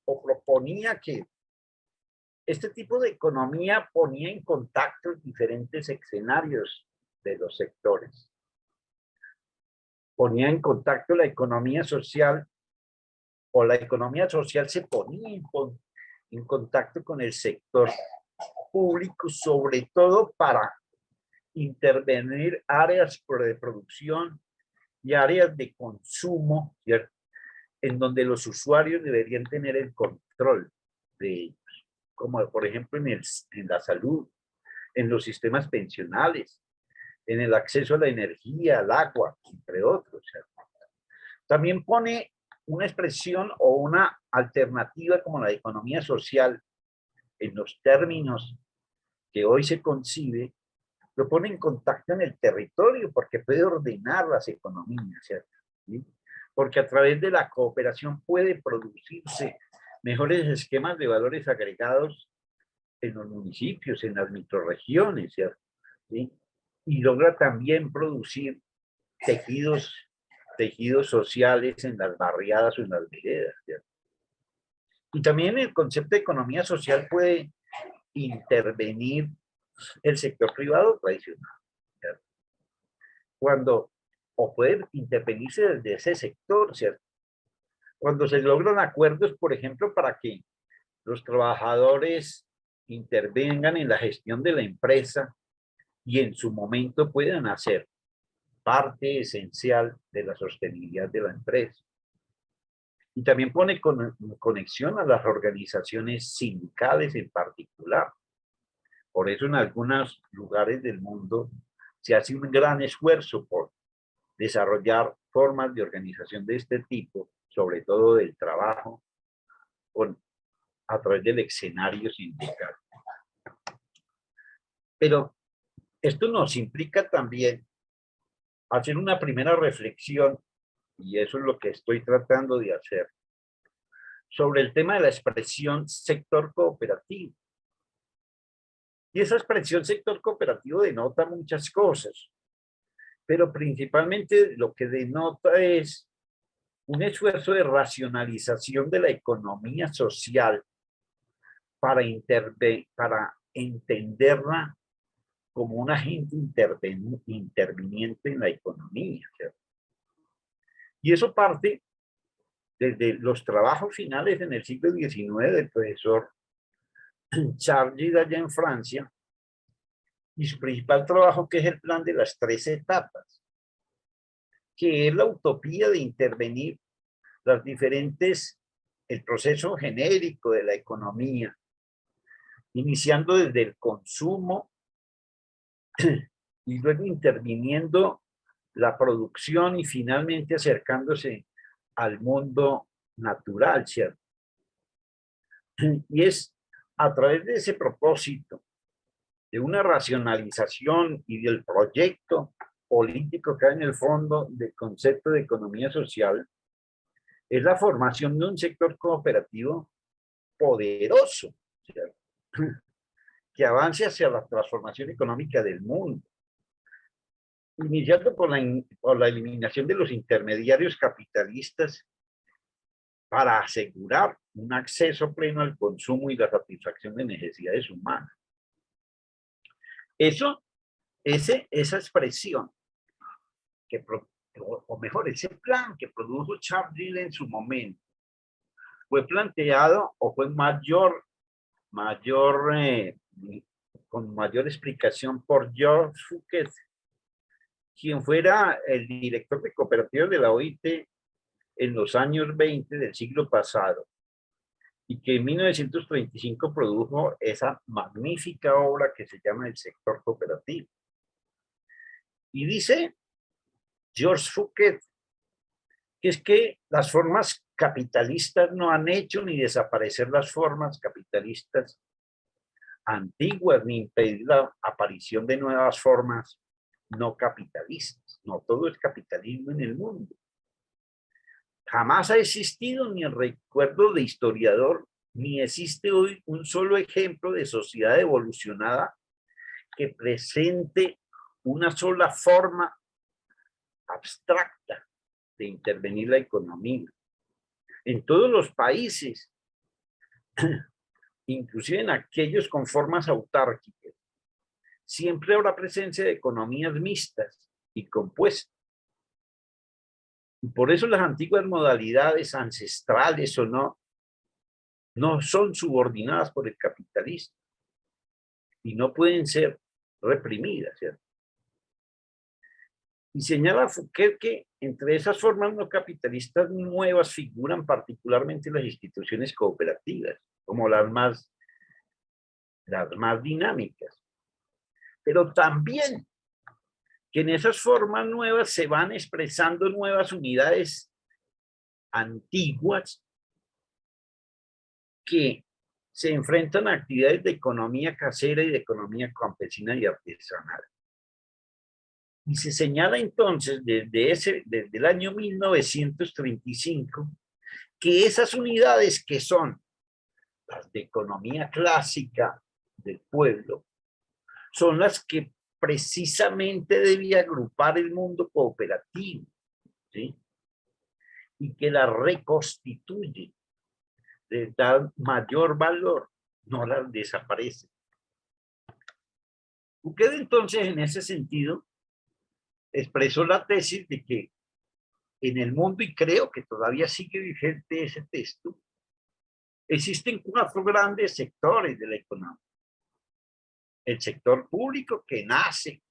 o proponía que este tipo de economía ponía en contacto diferentes escenarios de los sectores. Ponía en contacto la economía social, o la economía social se ponía en contacto con el sector público, sobre todo para intervenir áreas de producción y áreas de consumo, ¿cierto?, en donde los usuarios deberían tener el control de ellos, como por ejemplo en la salud, en los sistemas pensionales, en el acceso a la energía, al agua, entre otros, ¿cierto? También pone una expresión o una alternativa como la economía social en los términos que hoy se concibe, lo pone en contacto en el territorio porque puede ordenar las economías, ¿cierto? ¿Sí? Porque a través de la cooperación puede producirse mejores esquemas de valores agregados en los municipios, en las microrregiones, ¿cierto? ¿Sí? Y logra también producir tejidos sociales en las barriadas o en las veredas, ¿cierto? Y también el concepto de economía social puede intervenir el sector privado tradicional, ¿cierto? O puede intervenirse desde ese sector, ¿cierto? Cuando se logran acuerdos, por ejemplo, para que los trabajadores intervengan en la gestión de la empresa y en su momento puedan hacer parte esencial de la sostenibilidad de la empresa. Y también pone conexión a las organizaciones sindicales en particular. Por eso en algunos lugares del mundo se hace un gran esfuerzo por desarrollar formas de organización de este tipo, sobre todo del trabajo, a través del escenario sindical. Pero esto nos implica también hacer una primera reflexión, y eso es lo que estoy tratando de hacer, sobre el tema de la expresión sector cooperativo. Y esa expresión sector cooperativo denota muchas cosas, pero principalmente lo que denota es un esfuerzo de racionalización de la economía social para entenderla como un agente interviniente en la economía, ¿cierto? Y eso parte desde los trabajos finales en el siglo XIX del profesor Charles allá en Francia, y su principal trabajo, que es el plan de las 3 etapas, que es la utopía de intervenir las diferentes, el proceso genérico de la economía, iniciando desde el consumo y luego interviniendo la producción y finalmente acercándose al mundo natural, ¿cierto? Y es a través de ese propósito, de una racionalización y del proyecto político que hay en el fondo del concepto de economía social, es la formación de un sector cooperativo poderoso, ¿cierto? Que avance hacia la transformación económica del mundo, iniciando por la eliminación de los intermediarios capitalistas para asegurar un acceso pleno al consumo y la satisfacción de necesidades humanas. Esa expresión, o mejor, ese plan que produjo Charles en su momento, fue planteado o fue con mayor explicación por George Fouquet, quien fuera el director de cooperativas de la OIT en los años 20 del siglo pasado, y que en 1935 produjo esa magnífica obra que se llama El sector cooperativo. Y dice George Fouquet que es que las formas capitalistas no han hecho ni desaparecer las formas capitalistas antiguas, ni impedir la aparición de nuevas formas no capitalistas. No todo es capitalismo en el mundo. Jamás ha existido, ni el recuerdo de historiador, ni existe hoy un solo ejemplo de sociedad evolucionada que presente una sola forma abstracta de intervenir la economía. En todos los países, inclusive en aquellos con formas autárquicas, siempre habrá presencia de economías mixtas y compuestas. Y por eso las antiguas modalidades ancestrales o no son subordinadas por el capitalismo y no pueden ser reprimidas, ¿cierto? Y señala Fouquet que entre esas formas no capitalistas nuevas figuran particularmente las instituciones cooperativas, como las más dinámicas. Pero también que en esas formas nuevas se van expresando nuevas unidades antiguas que se enfrentan a actividades de economía casera y de economía campesina y artesanal. Y se señala entonces desde el año 1935 que esas unidades, que son las de economía clásica del pueblo, son las que precisamente debía agrupar el mundo cooperativo, ¿sí? Y que la reconstituye, les da mayor valor, no las desaparece. Fouquet entonces, en ese sentido, expresó la tesis de que en el mundo, y creo que todavía sigue vigente ese texto, existen 4 grandes sectores de la economía. El sector público, que nace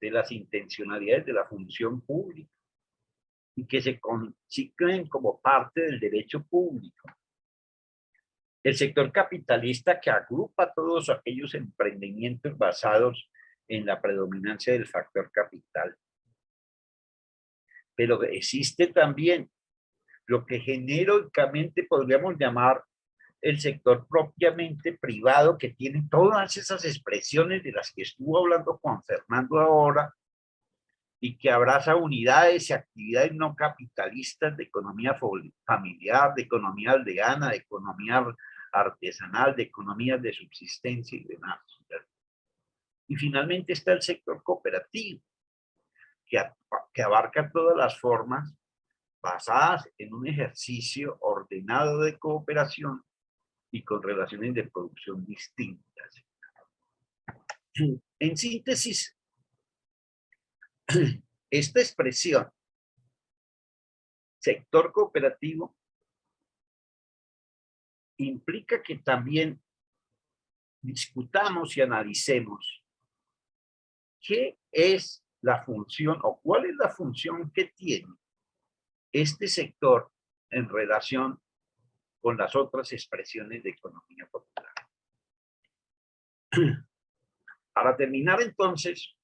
de las intencionalidades de la función pública y que se consiguen como parte del derecho público. El sector capitalista, que agrupa todos aquellos emprendimientos basados en la predominancia del factor capital. Pero existe también lo que genéricamente podríamos llamar el sector propiamente privado, que tiene todas esas expresiones de las que estuvo hablando Juan Fernando ahora, y que abraza unidades y actividades no capitalistas de economía familiar, de economía aldeana, de economía artesanal, de economías de subsistencia y demás. Y finalmente está el sector cooperativo, que abarca todas las formas basadas en un ejercicio ordenado de cooperación y con relaciones de producción distintas. En síntesis, esta expresión, sector cooperativo, implica que también discutamos y analicemos qué es la función o cuál es la función que tiene este sector en relación con las otras expresiones de economía popular. Para terminar, entonces,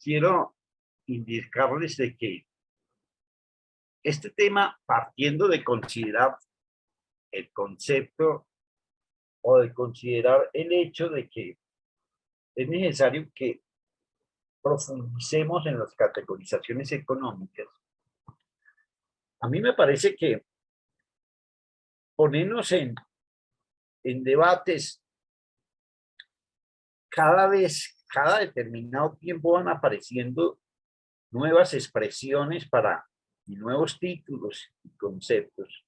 quiero indicarles de que este tema, partiendo de considerar el concepto o de considerar el hecho de que es necesario que profundicemos en las categorizaciones económicas, a mí me parece que ponernos en debates cada determinado tiempo van apareciendo nuevas expresiones y nuevos títulos y conceptos.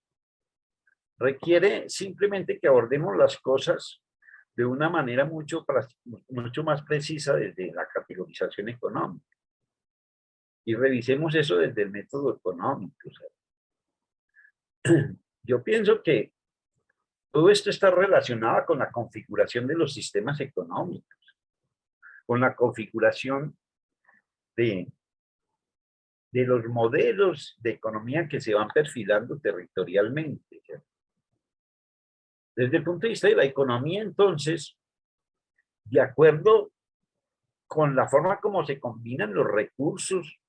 Requiere simplemente que abordemos las cosas de una manera mucho más precisa desde la categorización económica. Y revisemos eso desde el método económico. O sea, yo pienso que todo esto está relacionado con la configuración de los sistemas económicos, con la configuración de los modelos de economía que se van perfilando territorialmente. ¿Cierto? Desde el punto de vista de la economía, entonces, de acuerdo con la forma como se combinan los recursos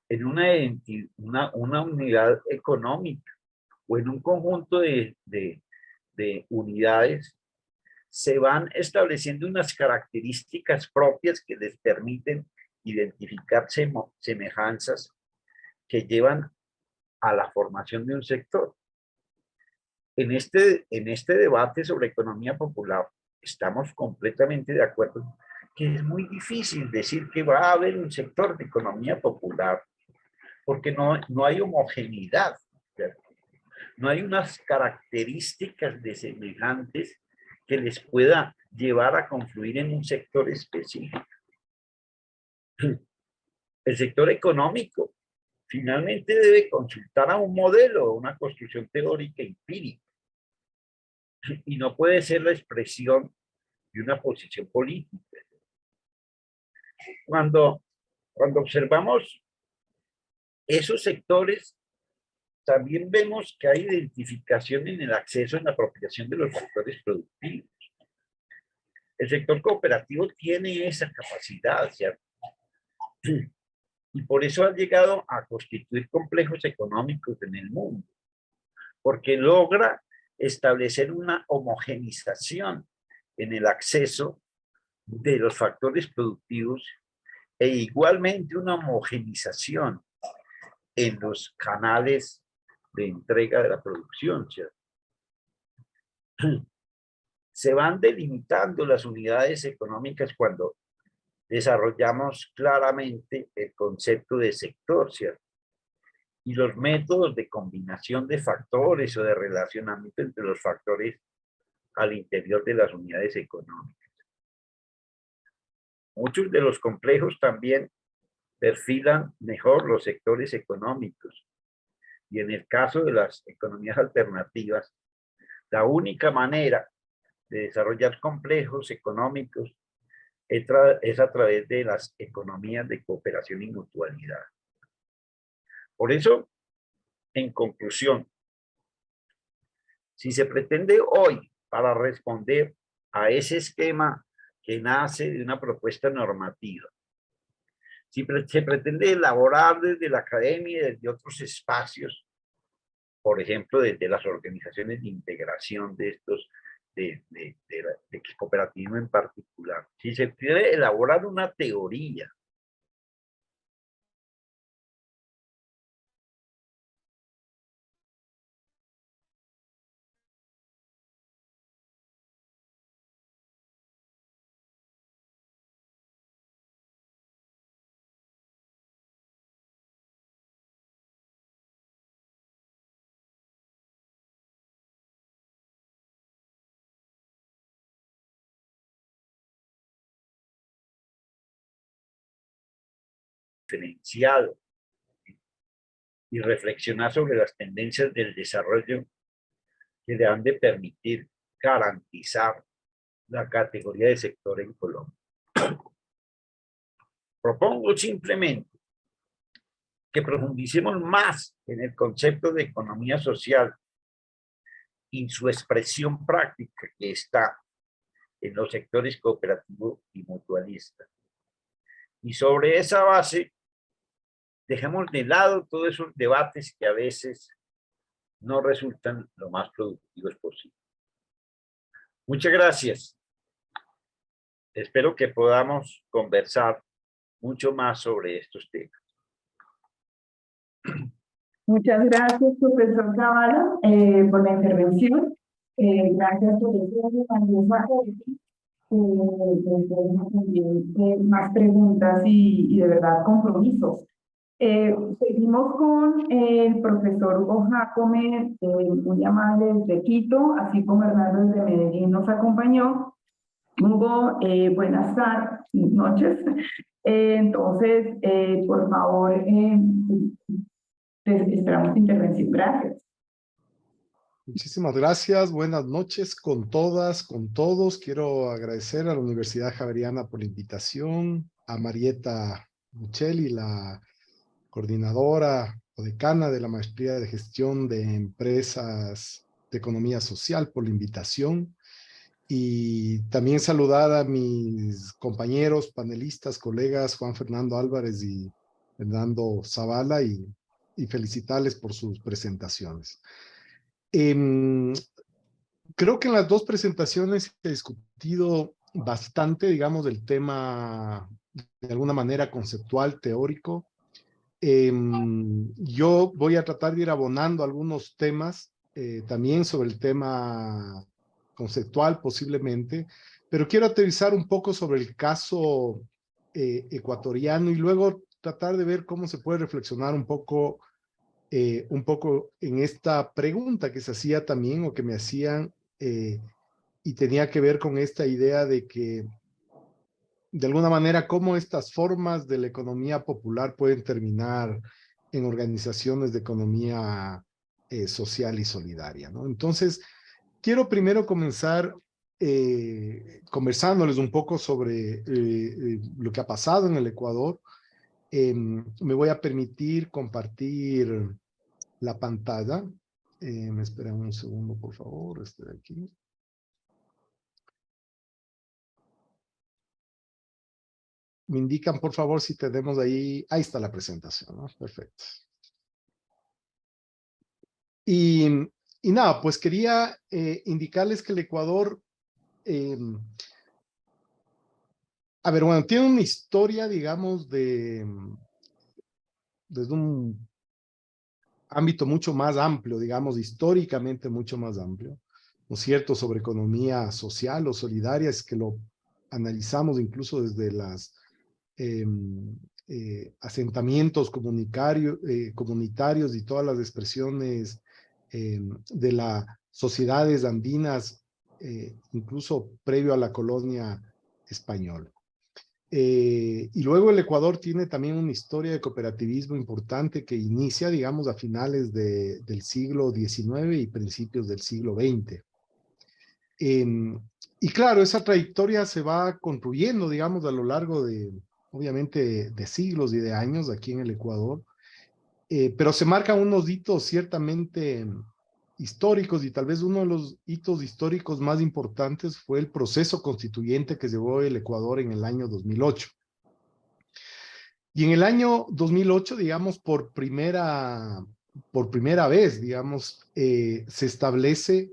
en una unidad económica o en un conjunto de unidades, se van estableciendo unas características propias que les permiten identificar semejanzas que llevan a la formación de un sector. En este debate sobre economía popular, estamos completamente de acuerdo que es muy difícil decir que va a haber un sector de economía popular, porque no hay homogeneidad, ¿cierto? No hay unas características de semejantes que les pueda llevar a confluir en un sector específico. El sector económico finalmente debe consultar a un modelo, una construcción teórica empírica, y no puede ser la expresión de una posición política. Cuando observamos esos sectores, también vemos que hay identificación en el acceso en la apropiación de los factores productivos. El sector cooperativo tiene esa capacidad, ¿cierto? Y por eso ha llegado a constituir complejos económicos en el mundo, porque logra establecer una homogenización en el acceso de los factores productivos e igualmente una homogenización en los canales de entrega de la producción, ¿cierto? Se van delimitando las unidades económicas cuando desarrollamos claramente el concepto de sector, ¿cierto? Y los métodos de combinación de factores o de relacionamiento entre los factores al interior de las unidades económicas. Muchos de los complejos también perfilan mejor los sectores económicos. Y en el caso de las economías alternativas, la única manera de desarrollar complejos económicos es a través de las economías de cooperación y mutualidad. Por eso, en conclusión, si se pretende hoy, para responder a ese esquema que nace de una propuesta normativa, si se pretende elaborar desde la academia y desde otros espacios por ejemplo, desde las organizaciones de integración de estos, de cooperativismo en particular. Si se quiere elaborar una teoría diferenciado y reflexionar sobre las tendencias del desarrollo que le han de permitir garantizar la categoría de sector en Colombia. Propongo simplemente que profundicemos más en el concepto de economía social y su expresión práctica que está en los sectores cooperativo y mutualista. Y sobre esa base, dejemos de lado todos esos debates que a veces no resultan lo más productivos posible. Muchas gracias. Espero que podamos conversar mucho más sobre estos temas. Muchas gracias, profesor Zavala, por la intervención. Gracias por el también más preguntas y de verdad compromisos. Seguimos con el profesor Hugo Jacome, muy amable desde Quito, así como Hernando desde Medellín nos acompañó. Hugo, buenas tardes, noches. Entonces, por favor, esperamos tu intervención. Gracias. Muchísimas gracias. Buenas noches con todas, con todos. Quiero agradecer a la Universidad Javeriana por la invitación, a Marieta Muchelli, la coordinadora o decana de la Maestría de Gestión de Empresas de Economía Social, por la invitación. Y también saludar a mis compañeros, panelistas, colegas, Juan Fernando Álvarez y Fernando Zavala, y felicitarles por sus presentaciones. Creo que en las dos presentaciones he discutido bastante, digamos, del tema de alguna manera conceptual, teórico. Yo voy a tratar de ir abonando algunos temas, también sobre el tema conceptual posiblemente, pero quiero aterrizar un poco sobre el caso ecuatoriano y luego tratar de ver cómo se puede reflexionar un poco en esta pregunta que se hacía también o que me hacían y tenía que ver con esta idea de que de alguna manera cómo estas formas de la economía popular pueden terminar en organizaciones de economía social y solidaria, ¿no? Entonces, quiero primero comenzar conversándoles un poco sobre lo que ha pasado en el Ecuador. Me voy a permitir compartir la pantalla. Me esperan un segundo, por favor. Este de aquí. Me indican, por favor, si tenemos ahí. Ahí está la presentación, ¿no? Perfecto. Y nada, pues quería indicarles que el Ecuador, a ver, bueno, tiene una historia, digamos, desde un ámbito mucho más amplio, digamos, históricamente mucho más amplio, ¿no es cierto?, sobre economía social o solidaria, es que lo analizamos incluso desde las asentamientos comunitarios y todas las expresiones de las sociedades andinas, incluso previo a la colonia española. Y luego el Ecuador tiene también una historia de cooperativismo importante que inicia, digamos, a finales del siglo XIX y principios del siglo XX. Y claro, esa trayectoria se va construyendo, digamos, a lo largo de, obviamente, de siglos y de años aquí en el Ecuador, pero se marcan unos hitos ciertamente históricos, y tal vez uno de los hitos históricos más importantes fue el proceso constituyente que llevó el Ecuador en el año 2008. Y en el año 2008, digamos, por primera por primera vez, digamos, se establece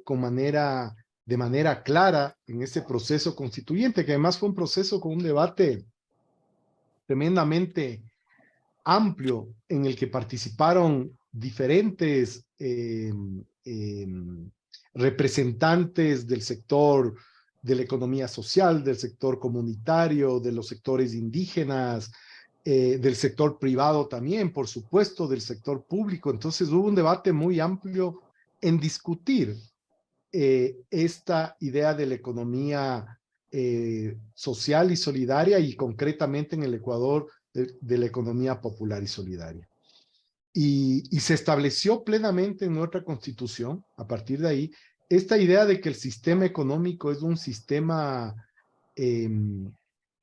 de manera clara en este proceso constituyente, que además fue un proceso con un debate tremendamente amplio en el que participaron diferentes representantes del sector de la economía social, del sector comunitario, de los sectores indígenas, del sector privado también, por supuesto, del sector público. Entonces hubo un debate muy amplio en discutir esta idea de la economía social y solidaria y concretamente en el Ecuador de la economía popular y solidaria. Y se estableció plenamente en nuestra constitución, a partir de ahí, esta idea de que el sistema económico es un sistema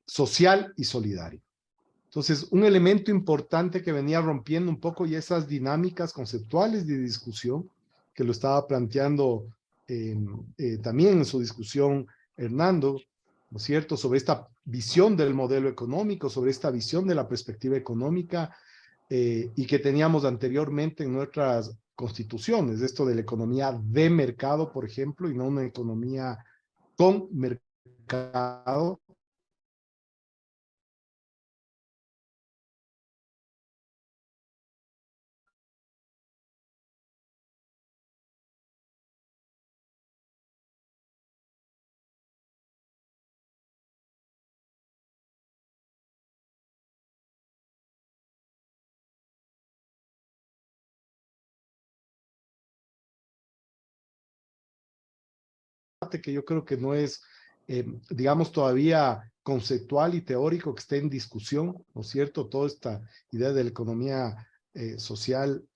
social y solidario. Entonces, un elemento importante que venía rompiendo un poco ya esas dinámicas conceptuales de discusión, que lo estaba planteando también en su discusión Hernando, ¿no es cierto?, sobre esta visión del modelo económico, sobre esta visión de la perspectiva económica, y que teníamos anteriormente en nuestras constituciones, esto de la economía de mercado, por ejemplo, y no una economía con mercado. Que yo creo que no es, digamos, todavía conceptual y teórico, que esté en discusión, ¿no es cierto? Toda esta idea de la economía social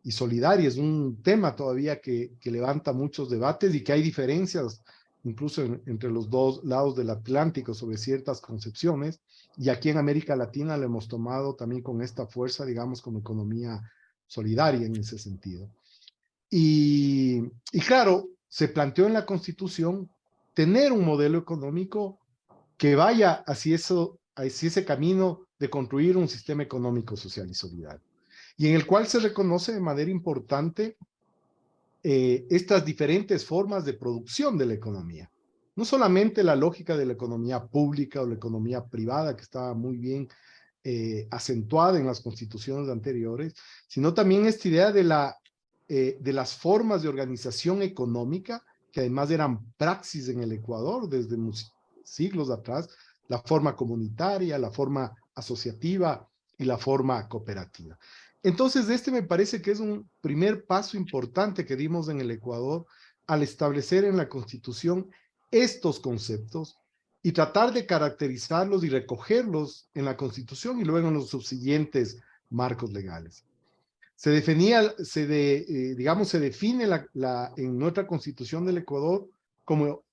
y solidaria es un tema todavía que levanta muchos debates y que hay diferencias incluso entre los dos lados del Atlántico sobre ciertas concepciones, y aquí en América Latina lo hemos tomado también con esta fuerza, digamos, como economía solidaria en ese sentido. Y claro, se planteó en la Constitución tener un modelo económico que vaya hacia ese camino de construir un sistema económico, social y solidario, y en el cual se reconoce de manera importante estas diferentes formas de producción de la economía. No solamente la lógica de la economía pública o la economía privada, que estaba muy bien acentuada en las constituciones anteriores, sino también esta idea de las formas de organización económica, que además eran praxis en el Ecuador desde siglos atrás, la forma comunitaria, la forma asociativa y la forma cooperativa. Entonces, me parece que es un primer paso importante que dimos en el Ecuador al establecer en la Constitución estos conceptos y tratar de caracterizarlos y recogerlos en la Constitución y luego en los subsiguientes marcos legales. Se define en nuestra Constitución del Ecuador como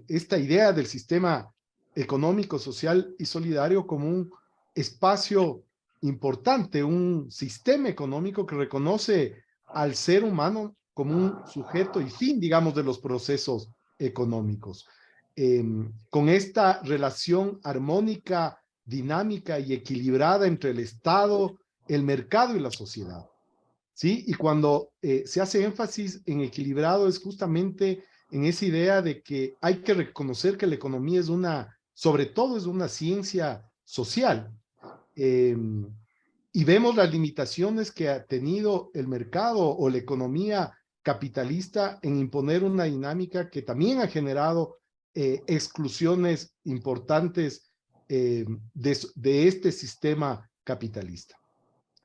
esta idea del sistema económico, social y solidario como un espacio importante, un sistema económico que reconoce al ser humano como un sujeto y fin, digamos, de los procesos económicos. Con esta relación armónica, dinámica y equilibrada entre el Estado, el mercado y la sociedad, ¿sí? Y cuando se hace énfasis en equilibrado es justamente en esa idea de que hay que reconocer que la economía es sobre todo es una ciencia social. Y vemos las limitaciones que ha tenido el mercado o la economía capitalista en imponer una dinámica que también ha generado exclusiones importantes de este sistema capitalista.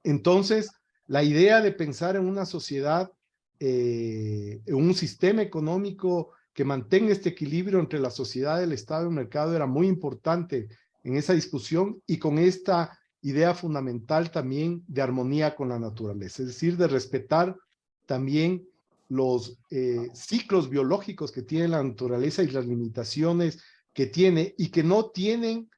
Entonces, la idea de pensar en una sociedad, en un sistema económico que mantenga este equilibrio entre la sociedad, el Estado y el mercado era muy importante en esa discusión, y con esta idea fundamental también de armonía con la naturaleza, es decir, de respetar también los ciclos biológicos que tiene la naturaleza y las limitaciones que tiene y que no tienen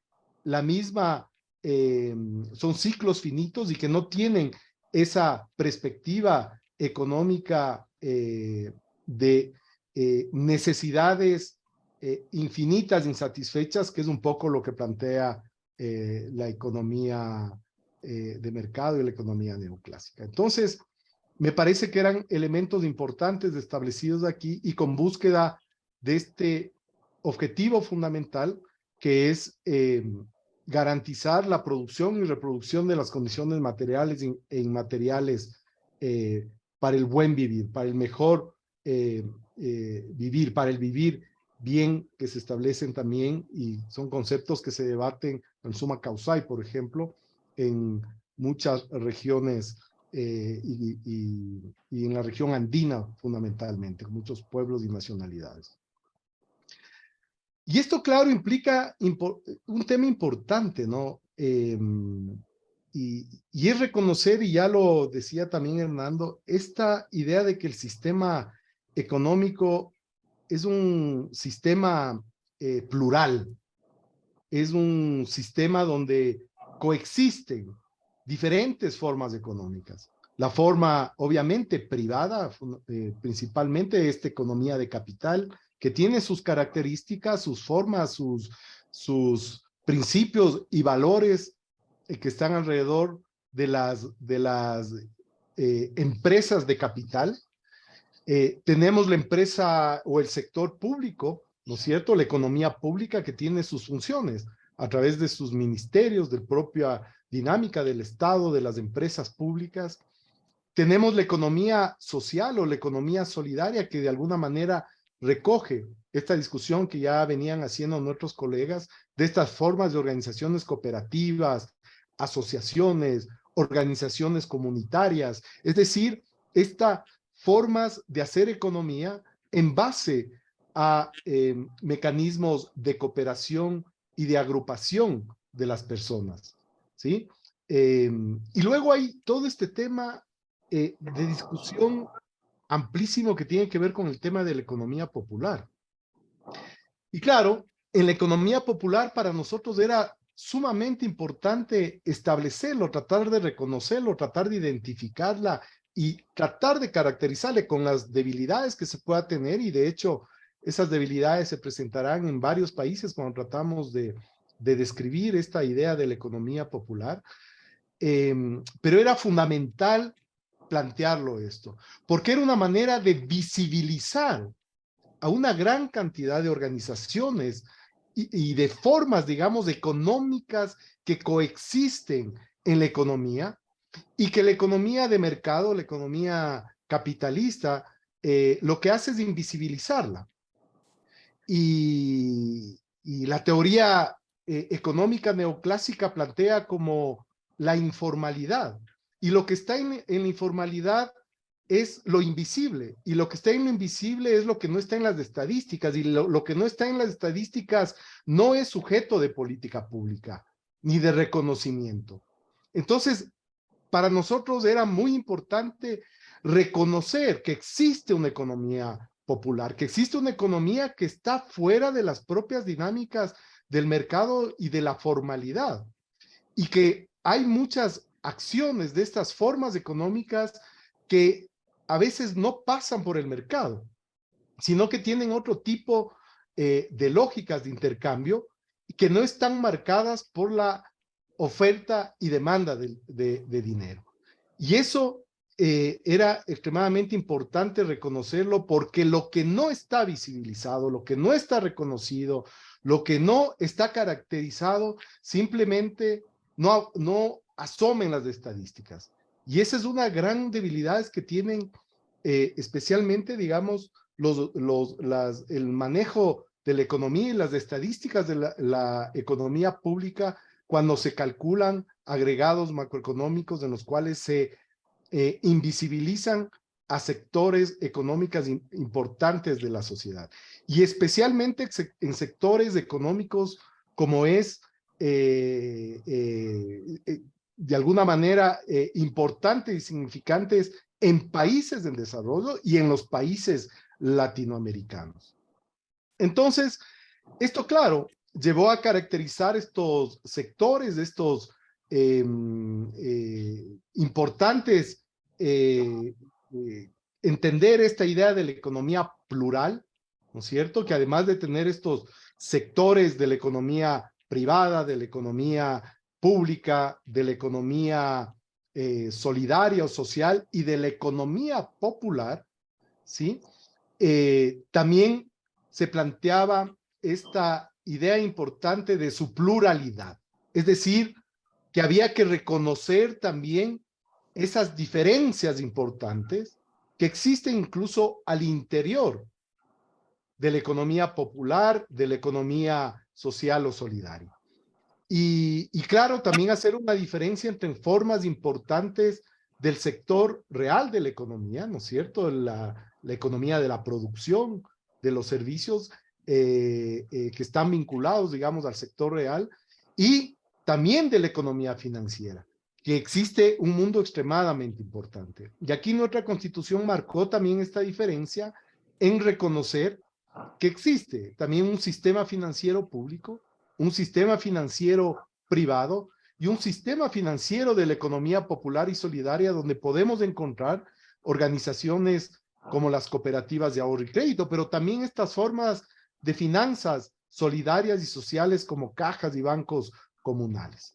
la misma, son ciclos finitos y que no tienen esa perspectiva económica de necesidades infinitas, insatisfechas, que es un poco lo que plantea la economía de mercado y la economía neoclásica. Entonces, me parece que eran elementos importantes establecidos aquí y con búsqueda de este objetivo fundamental que es garantizar la producción y reproducción de las condiciones materiales e inmateriales para el buen vivir, para el mejor vivir, para el vivir bien, que se establecen también y son conceptos que se debaten en Summa Causai, por ejemplo, en muchas regiones y en la región andina fundamentalmente, con muchos pueblos y nacionalidades. Y esto, claro, implica un tema importante, ¿no? Y es reconocer, y ya lo decía también Hernando, esta idea de que el sistema económico es un sistema plural, es un sistema donde coexisten diferentes formas económicas. La forma, obviamente, privada, principalmente esta economía de capital, que tiene sus características, sus formas, sus principios y valores que están alrededor de las empresas de capital. Tenemos la empresa o el sector público, ¿no es cierto? La economía pública que tiene sus funciones a través de sus ministerios, de la propia dinámica del Estado, de las empresas públicas. Tenemos la economía social o la economía solidaria que de alguna manera recoge esta discusión que ya venían haciendo nuestros colegas de estas formas de organizaciones cooperativas, asociaciones, organizaciones comunitarias, es decir, estas formas de hacer economía en base a mecanismos de cooperación y de agrupación de las personas, ¿sí? Y luego hay todo este tema de discusión amplísimo que tiene que ver con el tema de la economía popular. Y claro, en la economía popular para nosotros era sumamente importante establecerlo, tratar de reconocerlo, tratar de identificarla y tratar de caracterizarle con las debilidades que se pueda tener, y de hecho esas debilidades se presentarán en varios países cuando tratamos de describir esta idea de la economía popular, pero era fundamental plantearlo esto, porque era una manera de visibilizar a una gran cantidad de organizaciones y de formas, digamos, económicas que coexisten en la economía, y que la economía de mercado, la economía capitalista, lo que hace es invisibilizarla. Y la teoría económica neoclásica plantea como la informalidad. Y lo que está en la informalidad es lo invisible. Y lo que está en lo invisible es lo que no está en las estadísticas. Y lo que no está en las estadísticas no es sujeto de política pública, ni de reconocimiento. Entonces, para nosotros era muy importante reconocer que existe una economía popular, que existe una economía que está fuera de las propias dinámicas del mercado y de la formalidad, y que hay muchas acciones de estas formas económicas que a veces no pasan por el mercado, sino que tienen otro tipo de lógicas de intercambio que no están marcadas por la oferta y demanda de dinero. Y eso era extremadamente importante reconocerlo, porque lo que no está visibilizado, lo que no está reconocido, lo que no está caracterizado, simplemente no asoma en las estadísticas. Y esa es una gran debilidad que tienen especialmente, digamos, el manejo de la economía y las estadísticas de la economía pública, cuando se calculan agregados macroeconómicos en los cuales se invisibilizan a sectores económicos importantes de la sociedad, y especialmente en sectores económicos como es de alguna manera importantes y significantes en países en desarrollo y en los países latinoamericanos. Entonces, esto, claro, llevó a caracterizar estos sectores, estos importantes, entender esta idea de la economía plural, ¿no es cierto? Que además de tener estos sectores de la economía privada, de la economía pública, de la economía solidaria o social y de la economía popular, ¿sí? También se planteaba esta idea importante de su pluralidad, es decir, que había que reconocer también esas diferencias importantes que existen incluso al interior de la economía popular, de la economía social o solidaria. Y claro, también hacer una diferencia entre formas importantes del sector real de la economía, ¿no es cierto? La economía de la producción, de los servicios que están vinculados, digamos, al sector real, y también de la economía financiera, que existe un mundo extremadamente importante. Y aquí nuestra Constitución marcó también esta diferencia en reconocer que existe también un sistema financiero público, un sistema financiero privado y un sistema financiero de la economía popular y solidaria donde podemos encontrar organizaciones como las cooperativas de ahorro y crédito, pero también estas formas de finanzas solidarias y sociales como cajas y bancos comunales.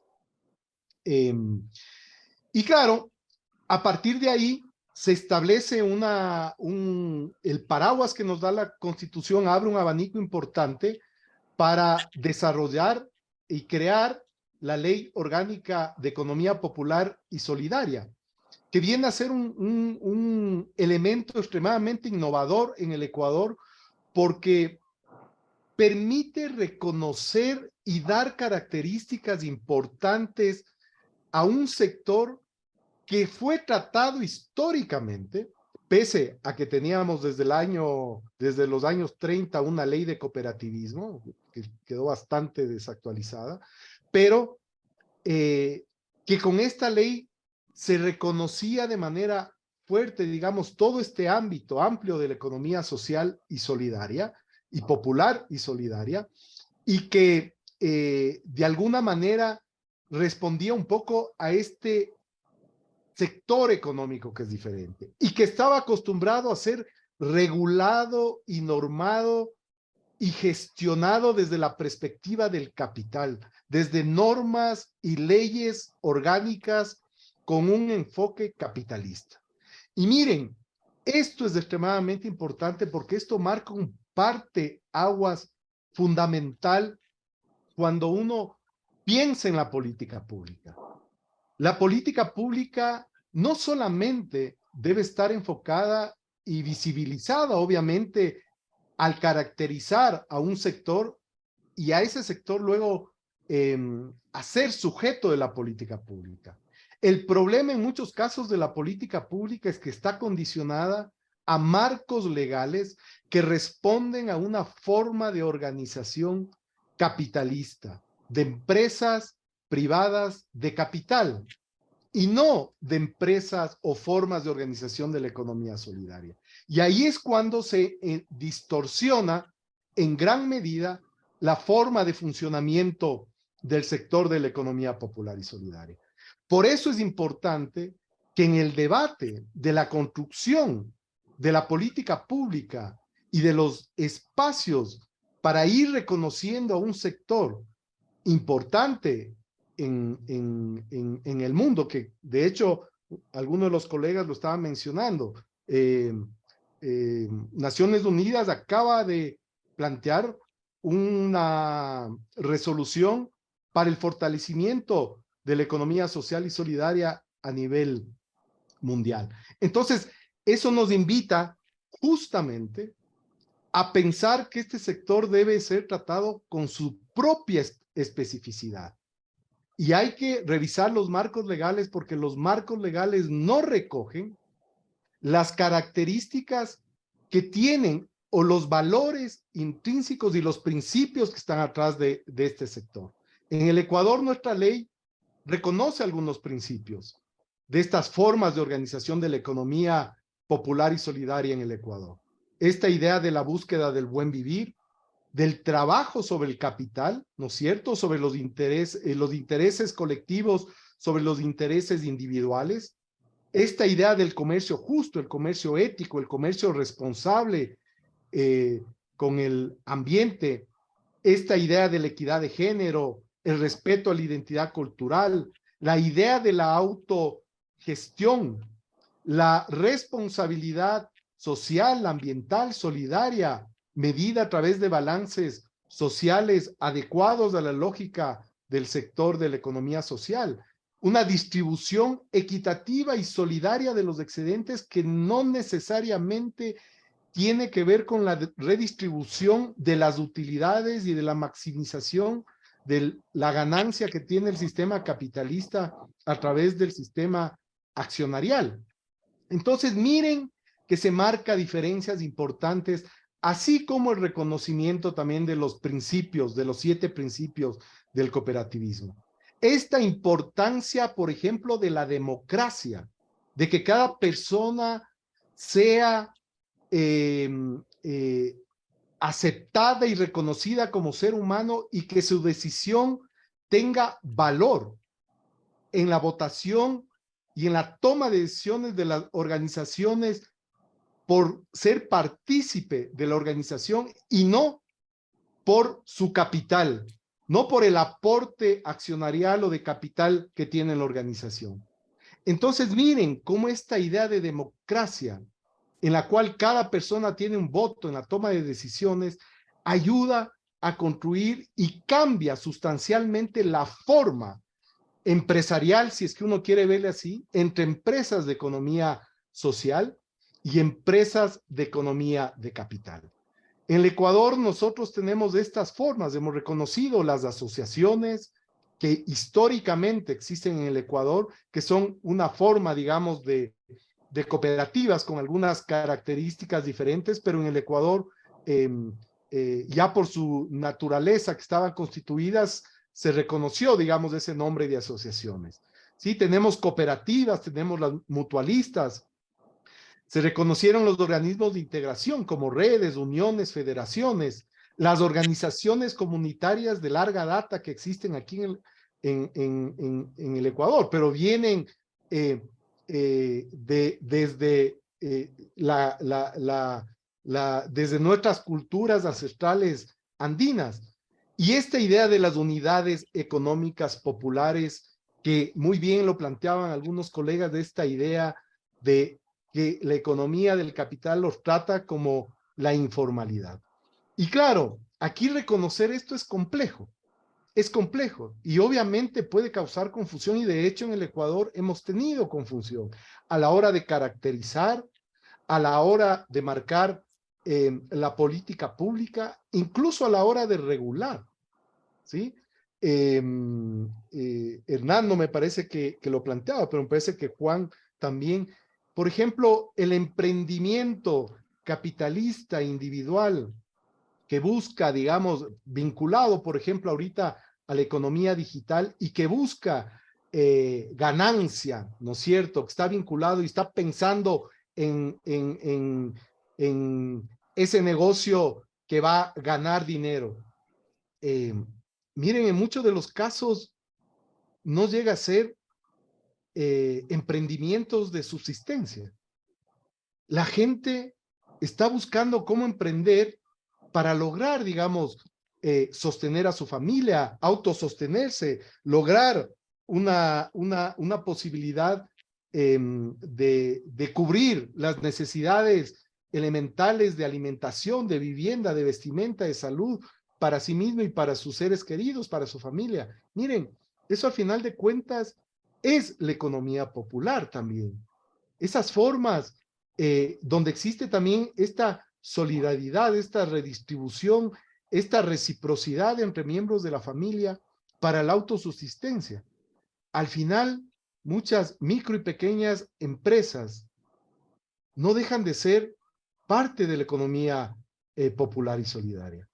Y claro, a partir de ahí se establece el paraguas que nos da la Constitución, abre un abanico importante para desarrollar y crear la Ley Orgánica de Economía Popular y Solidaria, que viene a ser un elemento extremadamente innovador en el Ecuador porque permite reconocer y dar características importantes a un sector que fue tratado históricamente, pese a que teníamos desde los años 30 una ley de cooperativismo, que quedó bastante desactualizada, pero que con esta ley se reconocía de manera fuerte, digamos, todo este ámbito amplio de la economía social y solidaria, y popular y solidaria, y que de alguna manera respondía un poco a este sector económico que es diferente y que estaba acostumbrado a ser regulado y normado y gestionado desde la perspectiva del capital, desde normas y leyes orgánicas con un enfoque capitalista. Y miren, esto es extremadamente importante porque esto marca un parteaguas fundamental cuando uno piensa en la política pública. La política pública no solamente debe estar enfocada y visibilizada, obviamente, al caracterizar a un sector y a ese sector luego a ser sujeto de la política pública. El problema en muchos casos de la política pública es que está condicionada a marcos legales que responden a una forma de organización capitalista, de empresas privadas de capital y no de empresas o formas de organización de la economía solidaria. Y ahí es cuando se distorsiona en gran medida la forma de funcionamiento del sector de la economía popular y solidaria. Por eso es importante que en el debate de la construcción de la política pública y de los espacios para ir reconociendo a un sector importante en el mundo, que de hecho algunos de los colegas lo estaban mencionando. Naciones Unidas acaba de plantear una resolución para el fortalecimiento de la economía social y solidaria a nivel mundial. Entonces, eso nos invita justamente a pensar que este sector debe ser tratado con su propia especificidad. Y hay que revisar los marcos legales porque los marcos legales no recogen las características que tienen o los valores intrínsecos y los principios que están atrás de este sector. En el Ecuador, nuestra ley reconoce algunos principios de estas formas de organización de la economía popular y solidaria en el Ecuador. Esta idea de la búsqueda del buen vivir, del trabajo sobre el capital, ¿no es cierto?, sobre los intereses colectivos, sobre los intereses individuales. Esta idea del comercio justo, el comercio ético, el comercio responsable con el ambiente, esta idea de la equidad de género, el respeto a la identidad cultural, la idea de la autogestión, la responsabilidad social, ambiental, solidaria, medida a través de balances sociales adecuados a la lógica del sector de la economía social, una distribución equitativa y solidaria de los excedentes que no necesariamente tiene que ver con la redistribución de las utilidades y de la maximización de la ganancia que tiene el sistema capitalista a través del sistema accionarial. Entonces, miren que se marca diferencias importantes, así como el reconocimiento también de los principios, de los 7 principios del cooperativismo. Esta importancia, por ejemplo, de la democracia, de que cada persona sea aceptada y reconocida como ser humano y que su decisión tenga valor en la votación y en la toma de decisiones de las organizaciones por ser partícipe de la organización y no por su capital, no por el aporte accionarial o de capital que tiene la organización. Entonces miren cómo esta idea de democracia en la cual cada persona tiene un voto en la toma de decisiones, ayuda a construir y cambia sustancialmente la forma empresarial, si es que uno quiere verle así, entre empresas de economía social y empresas de economía de capital. En el Ecuador nosotros tenemos estas formas, hemos reconocido las asociaciones que históricamente existen en el Ecuador, que son una forma, digamos, de cooperativas con algunas características diferentes, pero en el Ecuador, ya por su naturaleza que estaban constituidas, se reconoció, digamos, ese nombre de asociaciones. Sí, tenemos cooperativas, tenemos las mutualistas, se reconocieron los organismos de integración como redes, uniones, federaciones, las organizaciones comunitarias de larga data que existen aquí en el Ecuador, pero vienen desde desde nuestras culturas ancestrales andinas. Y esta idea de las unidades económicas populares, que muy bien lo planteaban algunos colegas, de esta idea de que la economía del capital los trata como la informalidad. Y claro, aquí reconocer esto es complejo y obviamente puede causar confusión, y de hecho en el Ecuador hemos tenido confusión a la hora de caracterizar, a la hora de marcar la política pública, incluso a la hora de regular, ¿sí? Hernando me parece que lo planteaba, pero me parece que Juan también. Por ejemplo, el emprendimiento capitalista individual que busca, digamos, vinculado, por ejemplo, ahorita a la economía digital y que busca ganancia, ¿no es cierto? Que está vinculado y está pensando en ese negocio que va a ganar dinero. Miren, en muchos de los casos no llega a ser emprendimientos de subsistencia. La gente está buscando cómo emprender para lograr, digamos, sostener a su familia, autosostenerse, lograr una posibilidad de cubrir las necesidades elementales de alimentación, de vivienda, de vestimenta, de salud, para sí mismo y para sus seres queridos, para su familia. Miren, eso al final de cuentas es la economía popular también. Esas formas donde existe también esta solidaridad, esta redistribución, esta reciprocidad entre miembros de la familia para la autosubsistencia. Al final, muchas micro y pequeñas empresas no dejan de ser parte de la economía popular y solidaria.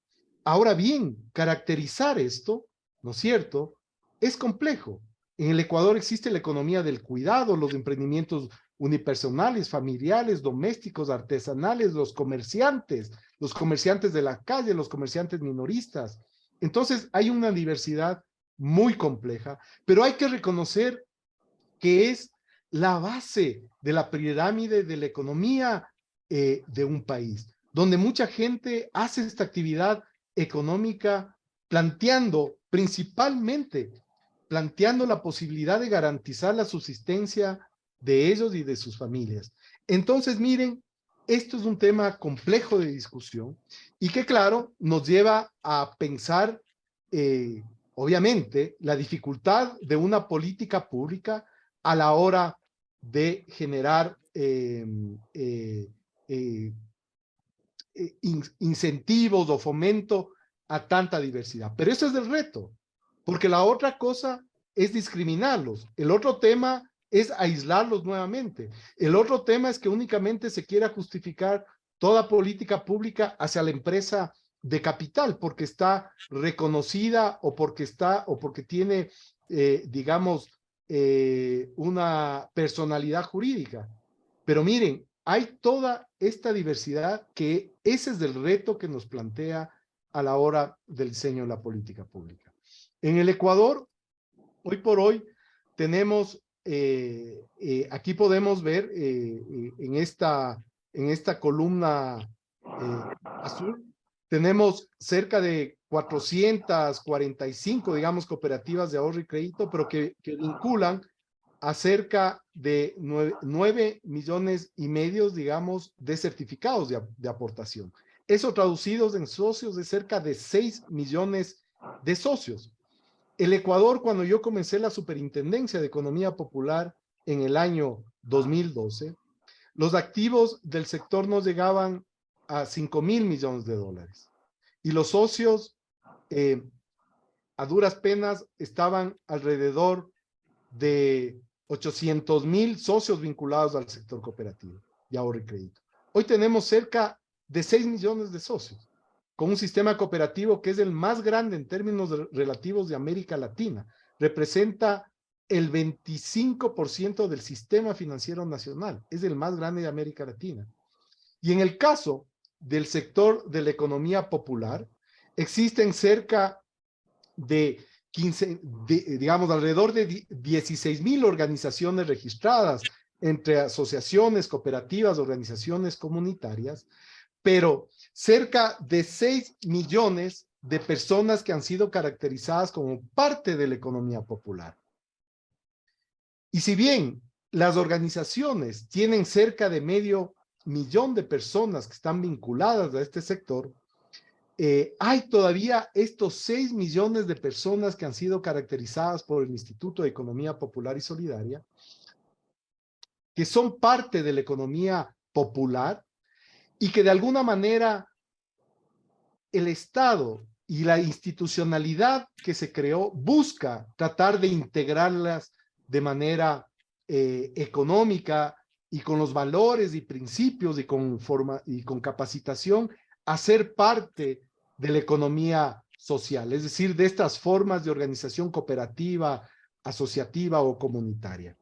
Ahora bien, caracterizar esto, ¿no es cierto?, es complejo. En el Ecuador existe la economía del cuidado, los emprendimientos unipersonales, familiares, domésticos, artesanales, los comerciantes de la calle, los comerciantes minoristas. Entonces hay una diversidad muy compleja, pero hay que reconocer que es la base de la pirámide de la economía de un país, donde mucha gente hace esta actividad económica planteando principalmente planteando la posibilidad de garantizar la subsistencia de ellos y de sus familias. Entonces, miren, esto es un tema complejo de discusión y que, claro, nos lleva a pensar, obviamente, la dificultad de una política pública a la hora de generar incentivos o fomento a tanta diversidad. Pero ese es el reto, porque la otra cosa es discriminarlos. El otro tema es aislarlos nuevamente. El otro tema es que únicamente se quiera justificar toda política pública hacia la empresa de capital, porque está reconocida o porque tiene, digamos, una personalidad jurídica. Pero miren, hay toda esta diversidad que ese es el reto que nos plantea a la hora del diseño de la política pública. En el Ecuador, hoy por hoy, tenemos, aquí podemos ver en esta columna azul, tenemos cerca de 445, digamos, cooperativas de ahorro y crédito, pero que vinculan a cerca de 9,5 millones, digamos, de certificados de aportación. Eso traducidos en socios de cerca de 6 millones de socios. El Ecuador, cuando yo comencé la Superintendencia de Economía Popular en el año 2012, los activos del sector no llegaban a 5,000 millones de dólares. Y los socios, a duras penas, estaban alrededor de 800,000 socios vinculados al sector cooperativo de ahorro y crédito. Hoy tenemos cerca de 6 millones de socios, con un sistema cooperativo que es el más grande en términos relativos de América Latina. Representa el 25% del sistema financiero nacional. Es el más grande de América Latina. Y en el caso del sector de la economía popular, existen cerca de 15, digamos, alrededor de 16,000 organizaciones registradas entre asociaciones, cooperativas, organizaciones comunitarias, pero cerca de 6 millones de personas que han sido caracterizadas como parte de la economía popular. Y si bien las organizaciones tienen cerca de 500,000 de personas que están vinculadas a este sector, hay todavía estos 6 millones de personas que han sido caracterizadas por el Instituto de Economía Popular y Solidaria, que son parte de la economía popular y que de alguna manera el Estado y la institucionalidad que se creó busca tratar de integrarlas de manera económica y con los valores y principios y con capacitación a ser parte de la economía social, es decir, de estas formas de organización cooperativa, asociativa o comunitaria.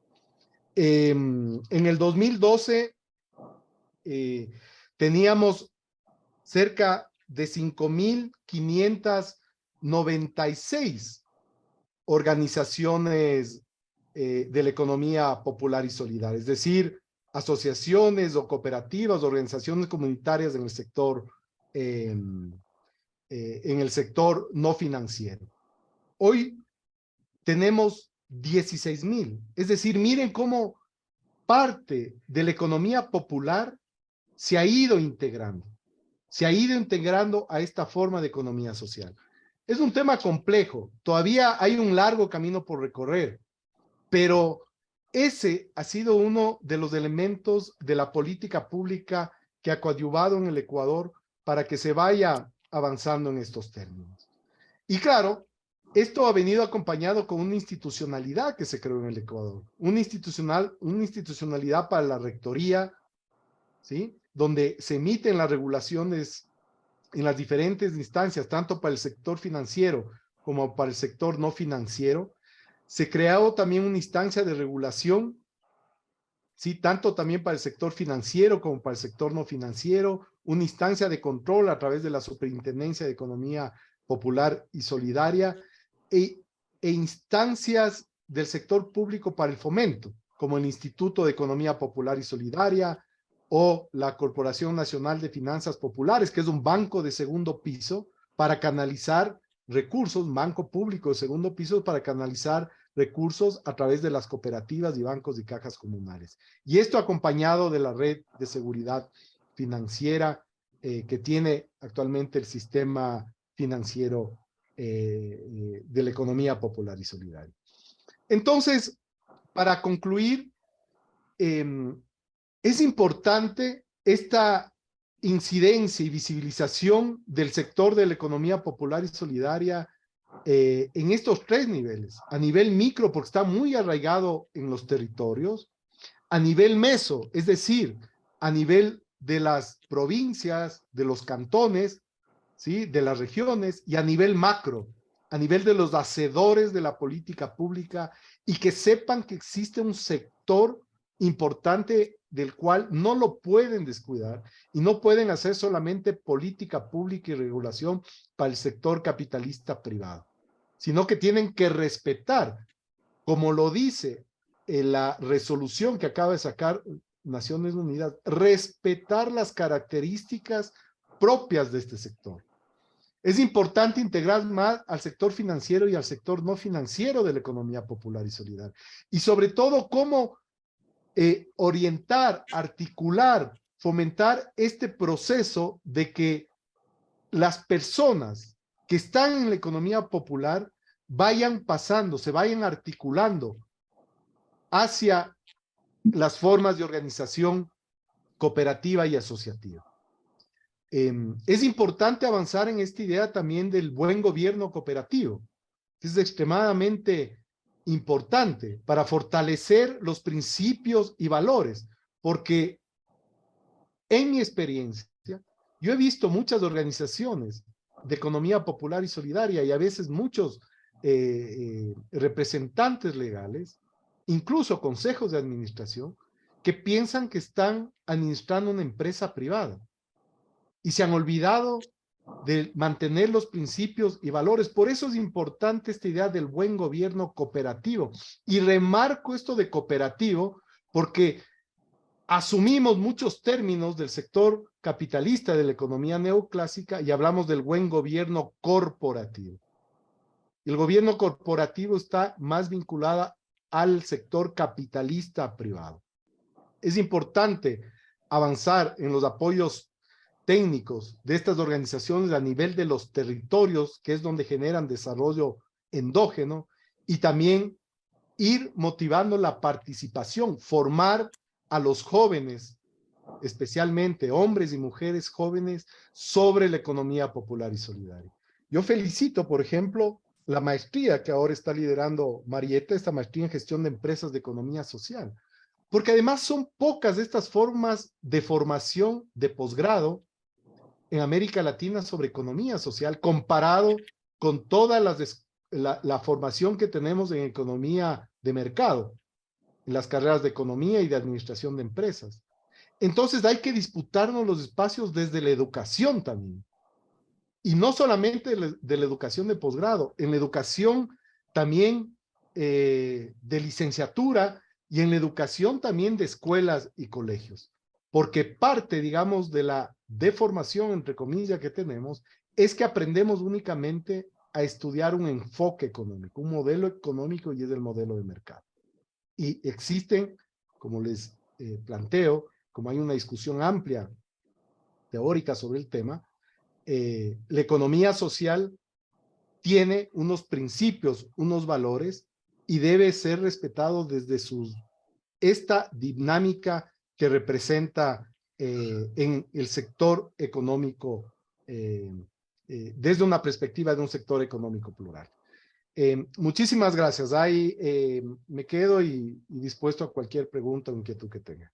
En el 2012 teníamos cerca de 5,596 organizaciones de la economía popular y solidaria, es decir, asociaciones o cooperativas, organizaciones comunitarias en el sector no financiero. Hoy tenemos 16,000, es decir, miren cómo parte de la economía popular se ha ido integrando a esta forma de economía social. Es un tema complejo, todavía hay un largo camino por recorrer, pero ese ha sido uno de los elementos de la política pública que ha coadyuvado en el Ecuador para que se vaya avanzando en estos términos. Y claro, esto ha venido acompañado con una institucionalidad que se creó en el Ecuador, una institucionalidad para la rectoría, ¿sí?, donde se emiten las regulaciones en las diferentes instancias, tanto para el sector financiero como para el sector no financiero. Se creó también una instancia de regulación, ¿sí?, tanto también para el sector financiero como para el sector no financiero, una instancia de control a través de la Superintendencia de Economía Popular y Solidaria e instancias del sector público para el fomento, como el Instituto de Economía Popular y Solidaria o la Corporación Nacional de Finanzas Populares, que es un banco de segundo piso para canalizar recursos, banco público de segundo piso, para canalizar recursos a través de las cooperativas y bancos y cajas comunales. Y esto acompañado de la red de seguridad financiera que tiene actualmente el sistema financiero de la economía popular y solidaria. Entonces, para concluir, es importante esta incidencia y visibilización del sector de la economía popular y solidaria en estos tres niveles. A nivel micro, porque está muy arraigado en los territorios. A nivel meso, es decir, a nivel de las provincias, de los cantones, ¿sí?, de las regiones, y a nivel macro, a nivel de los hacedores de la política pública, y que sepan que existe un sector importante del cual no lo pueden descuidar y no pueden hacer solamente política pública y regulación para el sector capitalista privado, sino que tienen que respetar, como lo dice la resolución que acaba de sacar Naciones Unidas, respetar las características propias de este sector. Es importante integrar más al sector financiero y al sector no financiero de la economía popular y solidaria. Y sobre todo, cómo orientar, articular, fomentar este proceso de que las personas que están en la economía popular vayan pasando, se vayan articulando hacia las formas de organización cooperativa y asociativa. Es importante avanzar en esta idea también del buen gobierno cooperativo, que es extremadamente importante para fortalecer los principios y valores, porque en mi experiencia, yo he visto muchas organizaciones de economía popular y solidaria y a veces muchos representantes legales, incluso consejos de administración, que piensan que están administrando una empresa privada y se han olvidado de mantener los principios y valores. Por eso es importante esta idea del buen gobierno cooperativo. Y remarco esto de cooperativo porque asumimos muchos términos del sector capitalista de la economía neoclásica y hablamos del buen gobierno corporativo. El gobierno corporativo está más vinculado al sector capitalista privado. Es importante avanzar en los apoyos técnicos de estas organizaciones a nivel de los territorios, que es donde generan desarrollo endógeno, y también ir motivando la participación, formar a los jóvenes, especialmente hombres y mujeres jóvenes, sobre la economía popular y solidaria. Yo felicito, por ejemplo, la maestría que ahora está liderando Marieta, esta maestría en gestión de empresas de economía social, porque además son pocas estas formas de formación de posgrado en América Latina sobre economía social, comparado con toda la formación que tenemos en economía de mercado, en las carreras de economía y de administración de empresas. Entonces hay que disputarnos los espacios desde la educación también. Y no solamente de la educación de posgrado, en la educación también de licenciatura y en la educación también de escuelas y colegios. Porque parte, digamos, de la deformación, entre comillas, que tenemos, es que aprendemos únicamente a estudiar un enfoque económico, un modelo económico, y es el modelo de mercado. Y existen, como les planteo, como hay una discusión amplia, teórica sobre el tema, la economía social tiene unos principios, unos valores, y debe ser respetado desde esta dinámica que representa en el sector económico, desde una perspectiva de un sector económico plural. Muchísimas gracias. Ahí me quedo y dispuesto a cualquier pregunta o inquietud que tenga.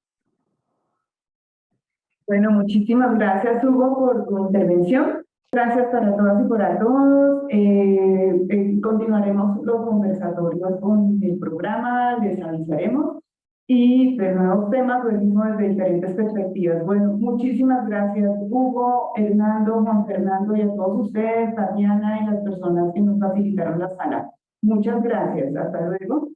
Bueno, muchísimas gracias, Hugo, por tu intervención. Gracias para todas y para todos. Continuaremos los conversatorios con el programa, les avisaremos, y de nuevos temas, lo mismo desde diferentes perspectivas. Bueno, muchísimas gracias, Hugo, Hernando, Juan Fernando, y a todos ustedes, Tatiana, y las personas que nos facilitaron la sala. Muchas gracias. Hasta luego.